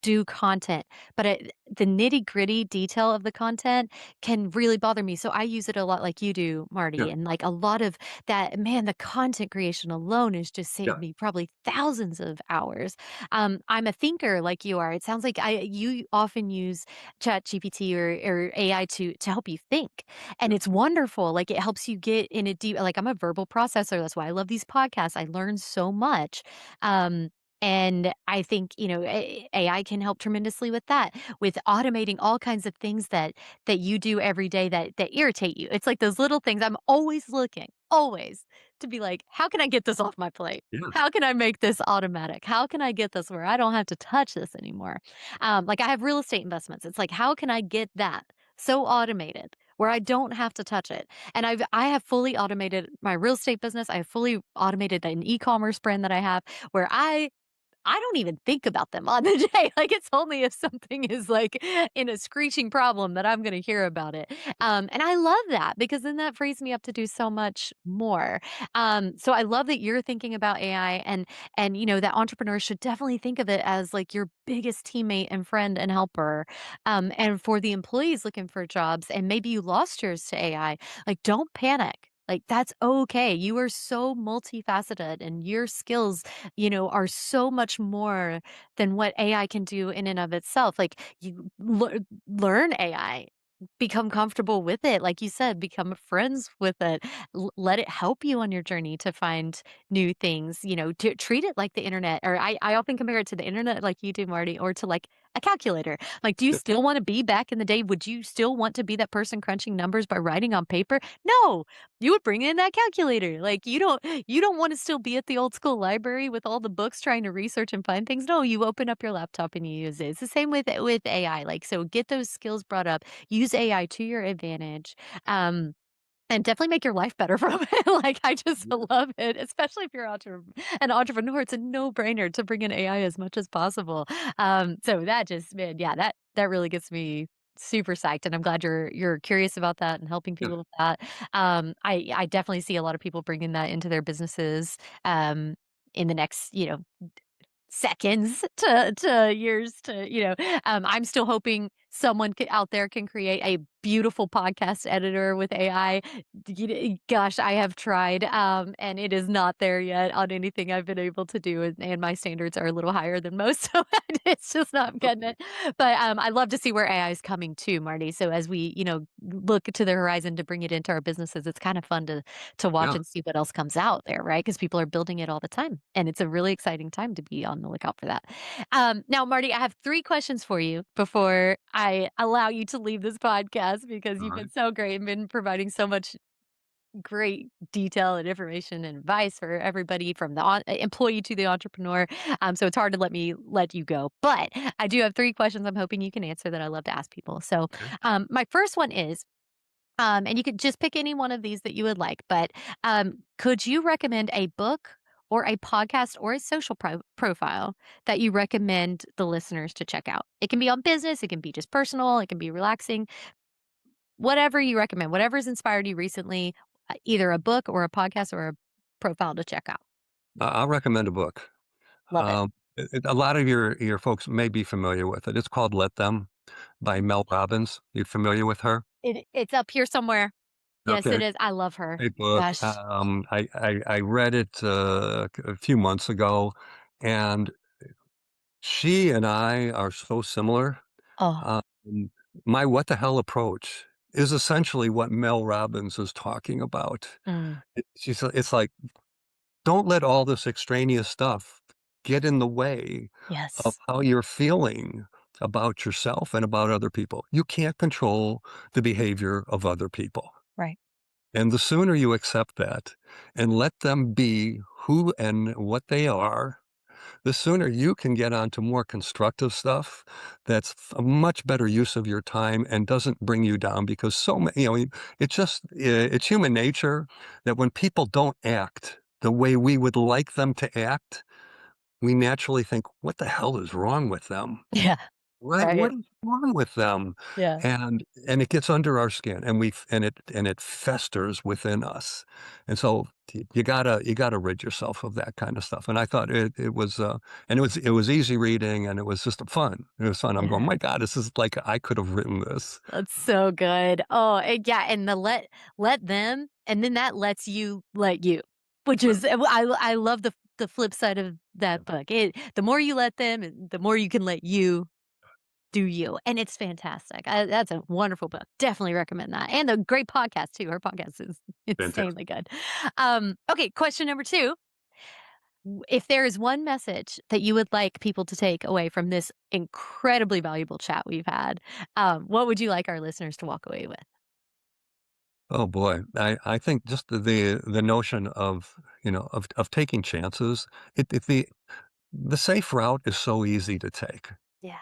do content, but the nitty-gritty detail of the content can really bother me. So I use it a lot like you do, yeah, Marty, and like a lot of that, man, the content creation alone has just saved yeah, me probably thousands of hours. I'm a thinker like you are. It sounds like you often use ChatGPT or AI to help you think. And yeah, it's wonderful, like, it helps you get in a deep like, I'm a verbal processor, that's why I love these podcasts, I learn so much, and I think, AI can help tremendously with that, with automating all kinds of things that you do every day that irritate you. It's like those little things I'm always looking, always, to be like, "How can I get this off my plate? yeah, How can I make this automatic? How can I get this where I don't have to touch this anymore?" Like, I have real estate investments, it's like, how can I get that so automated where I don't have to touch it. And I have fully automated my real estate business. I have fully automated an e-commerce brand that I have where I don't even think about them on the day. Like, it's only if something is, like, in a screeching problem that I'm gonna hear about it. And I love that because then that frees me up to do so much more. So I love that you're thinking about AI and, that entrepreneurs should definitely think of it as, like, your biggest teammate and friend and helper. And for the employees looking for jobs and maybe you lost yours to AI, like, don't panic. Like, that's okay. You are so multifaceted and your skills are so much more than what AI can do in and of itself. Like you learn AI, become comfortable with it. Like you said, become friends with it. Let it help you on your journey to find new things, to treat it like the internet. Or I often compare it to the internet like you do, Marty, or to like a calculator. Like, do you yeah, still want to be back in the day? Would you still want to be that person crunching numbers by writing on paper? No, you would bring in that calculator. Like you don't wanna still be at the old school library with all the books trying to research and find things. No, you open up your laptop and you use it. It's the same with AI. Like, so get those skills brought up. Use AI to your advantage. Um, and definitely make your life better from it. Like, I just love it, especially if you're an entrepreneur. It's a no-brainer to bring in AI as much as possible. So that just man, yeah, that really gets me super psyched, and I'm glad you're curious about that and helping yeah, people with that. I definitely see a lot of people bringing that into their businesses, in the next, seconds to years to, I'm still hoping someone out there can create a beautiful podcast editor with AI. Gosh, I have tried, and it is not there yet on anything I've been able to do, and my standards are a little higher than most, so it's just not getting it. But I love to see where AI is coming too, Marty. So as we, look to the horizon to bring it into our businesses, it's kind of fun to watch Yeah. and see what else comes out there, right? Because people are building it all the time, and it's a really exciting time to be on the lookout for that. Now, Marty, I have 3 questions for you before I allow you to leave this podcast because All you've right. been so great and been providing so much great detail and information and advice for everybody from the employee to the entrepreneur. So it's hard to let you go. But I do have 3 questions I'm hoping you can answer that I love to ask people. So Okay. my first one is, and you could just pick any one of these that you would like, but could you recommend a book or a podcast or a social profile that you recommend the listeners to check out? It can be on business, it can be just personal, it can be relaxing, whatever you recommend, whatever's inspired you recently, either a book or a podcast or a profile to check out. I'll recommend a book. Love it. A lot of your folks may be familiar with it. It's called Let Them by Mel Robbins. You familiar with her? It's up here somewhere. Yes, it Okay. is. I love her. Great book. Gosh. I read it a few months ago, and she and I are so similar. Oh, Um, my what the hell approach is essentially what Mel Robbins is talking about. mm, It's like, don't let all this extraneous stuff get in the way of yes. how you're feeling about yourself and about other people. You can't control the behavior of other people. Right. And the sooner you accept that and let them be who and what they are, the sooner you can get onto more constructive stuff that's a much better use of your time and doesn't bring you down because so many, it's just, it's human nature that when people don't act the way we would like them to act, we naturally think, what the hell is wrong with them? Yeah. What Right. is wrong with them? Yeah. And it gets under our skin, and it festers within us, and so you gotta rid yourself of that kind of stuff. And I thought it was and it was easy reading, and it was just fun. It was fun. I'm going, Yeah. my God, this is like I could have written this. That's so good. Oh, yeah, and the let them, and then that lets you let you, which Right. is I love the flip side of that book. The more you let them, and the more you can let you do you, and it's fantastic. That's a wonderful book. Definitely recommend that, and a great podcast too. Her podcast is Fantastic. insanely good. Okay, question number 2. If there is one message that you would like people to take away from this incredibly valuable chat we've had, what would you like our listeners to walk away with? Oh boy, I think just the notion of of taking chances. The safe route is so easy to take. Yeah.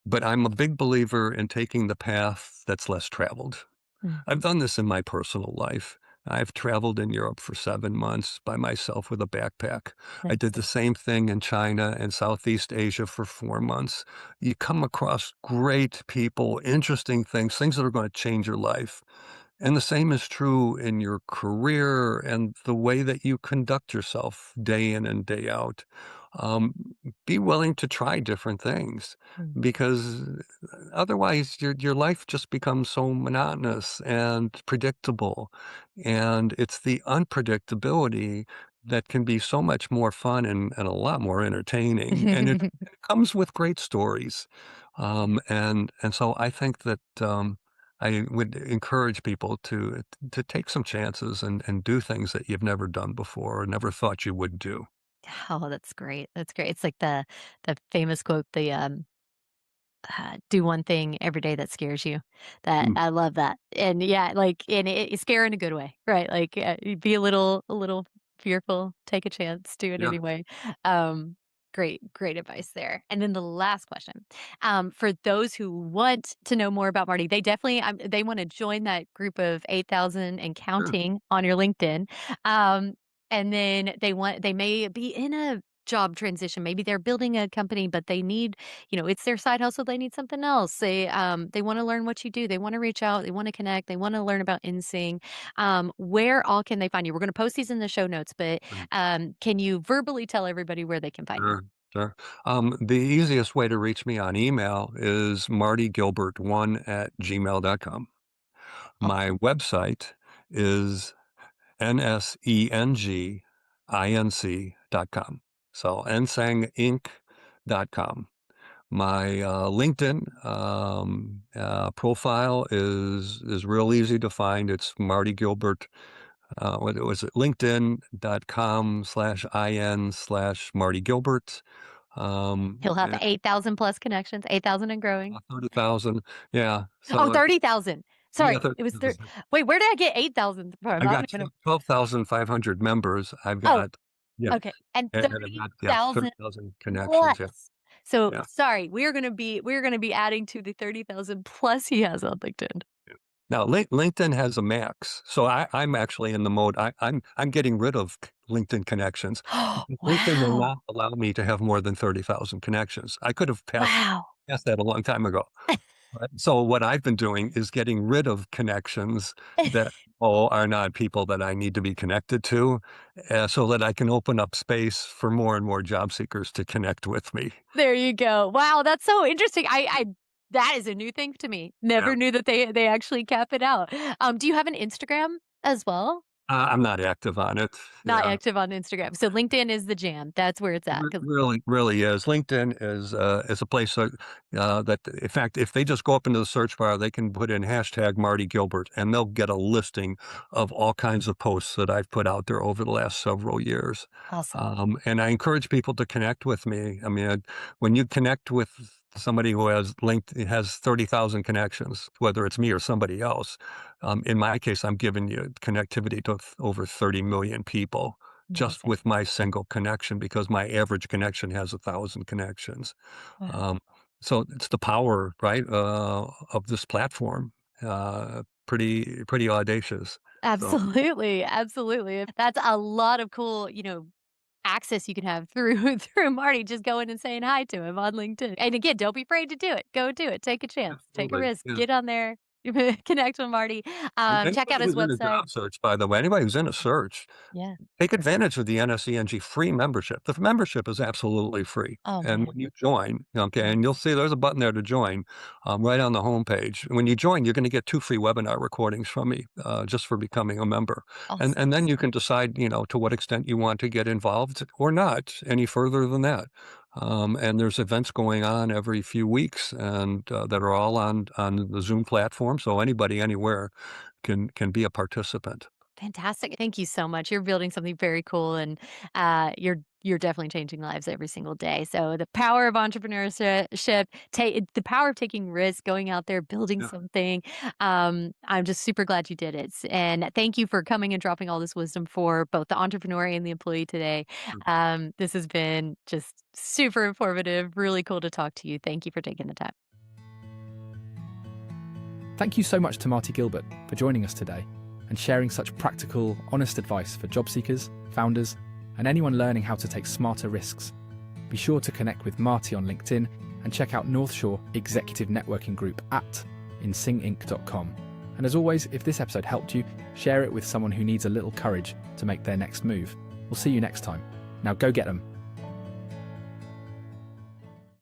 But I'm a big believer in taking the path that's less traveled. Mm, I've done this in my personal life. I've traveled in Europe for 7 months by myself with a backpack. I did nice. the same thing in China and Southeast Asia for 4 months. You come across great people, interesting things that are gonna change your life. And the same is true in your career and the way that you conduct yourself day in and day out. Um, be willing to try different things Mm. because otherwise your life just becomes so monotonous and predictable. And it's the unpredictability that can be so much more fun and a lot more entertaining. And it comes with great stories. And so I think that I would encourage people to take some chances and do things that you've never done before or never thought you would do. Oh, that's great. That's great. It's like the famous quote, do one thing every day that scares you. That Mm, I love that. And yeah, like and it's scare in a good way, right? Like you be a little fearful, take a chance, do it yeah, anyway. Um great advice there. And then the last question. For those who want to know more about Marty, they want to join that group of 8,000 and sure. counting on your LinkedIn. Um and then they may be in a job transition. Maybe they're building a company, but they need, it's their side hustle, they need something else. They wanna learn what you do, they wanna reach out, they wanna connect, they wanna learn about NSENG. Where all can they find you? We're gonna post these in the show notes, but, Mm, can you verbally tell everybody where they can find you? sure. Sure. The easiest way to reach me on email is martygilbert1@gmail.com. My website is NSENGINC.com. So NSENGinc.com. My LinkedIn profile is real easy to find. It's Marty Gilbert. What was it? LinkedIn.com/IN/Marty Gilbert. He'll have And 8,000 plus connections, 8,000 and growing. 30,000. Yeah. Oh, So 30,000. yeah, Sorry, it was wait, where did I get 8,000 from? I I got don't even know. 12,500 members. I've Oh, got, yeah, okay, and and I've got, yeah, 30,000 30,000 connections. Yeah. plus. So, Yeah. sorry, we're gonna be adding to the 30,000 plus he has on LinkedIn. Now, LinkedIn has a max, so I'm actually in the mode. I'm getting rid of LinkedIn connections. LinkedIn will Wow, not allow me to have more than 30,000 connections. I could have wow. passed that a long time ago. Right? So what I've been doing is getting rid of connections that are not people that I need to be connected to, so that I can open up space for more and more job seekers to connect with me. There you go. Wow, that's so interesting. I that is a new thing to me. Yeah. Never knew that they actually cap it out. Do you have an Instagram as well? I'm not active on it. Not Yeah. active on Instagram. So LinkedIn is the jam. That's where it's at. 'Cause Really, really is. LinkedIn is a place that, in fact, if they just go up into the search bar, they can put in hashtag Marty Gilbert, and they'll get a listing of all kinds of posts that I've put out there over the last several years. awesome. And I encourage people to connect with me. I mean, when you connect with somebody who has 30,000 connections, whether it's me or somebody else, in my case, I'm giving you connectivity to over 30 million people just Amazing. with my single connection because my average connection has 1,000 connections. Wow. Um, so it's the power, right, of this platform. Pretty audacious. So Absolutely, absolutely. That's a lot of cool, access you can have through through Marty, just going and saying hi to him on LinkedIn. And again, don't be afraid to do it. Go do it. Take a chance. Take a absolutely, risk. yeah. Get on there. Connect with Marty. Check out Anybody his who's in a website. job search, by the way, anybody who's in a search, Yeah. take advantage of the NSENG free membership. The membership is absolutely free. Oh, And man. when you join, okay, Yeah. and you'll see there's a button there to join right on the homepage. When you join, you're going to get 2 free webinar recordings from me just for becoming a member. Awesome. And then you can decide, to what extent you want to get involved or not any further than that. And there's events going on every few weeks and that are all on the Zoom platform. So anybody anywhere can be a participant. Fantastic. Thank you so much. You're building something very cool and you're definitely changing lives every single day. So the power of entrepreneurship, the power of taking risks, going out there, building Yeah. something. I'm just super glad you did it. And thank you for coming and dropping all this wisdom for both the entrepreneur and the employee today. This has been just super informative, really cool to talk to you. Thank you for taking the time. Thank you so much to Marty Gilbert for joining us today and sharing such practical, honest advice for job seekers, founders, and anyone learning how to take smarter risks. Be sure to connect with Marty on LinkedIn and check out NorthShore Executive Networking Group at NSENGinc.com. And as always, if this episode helped you, share it with someone who needs a little courage to make their next move. We'll see you next time. Now go get them.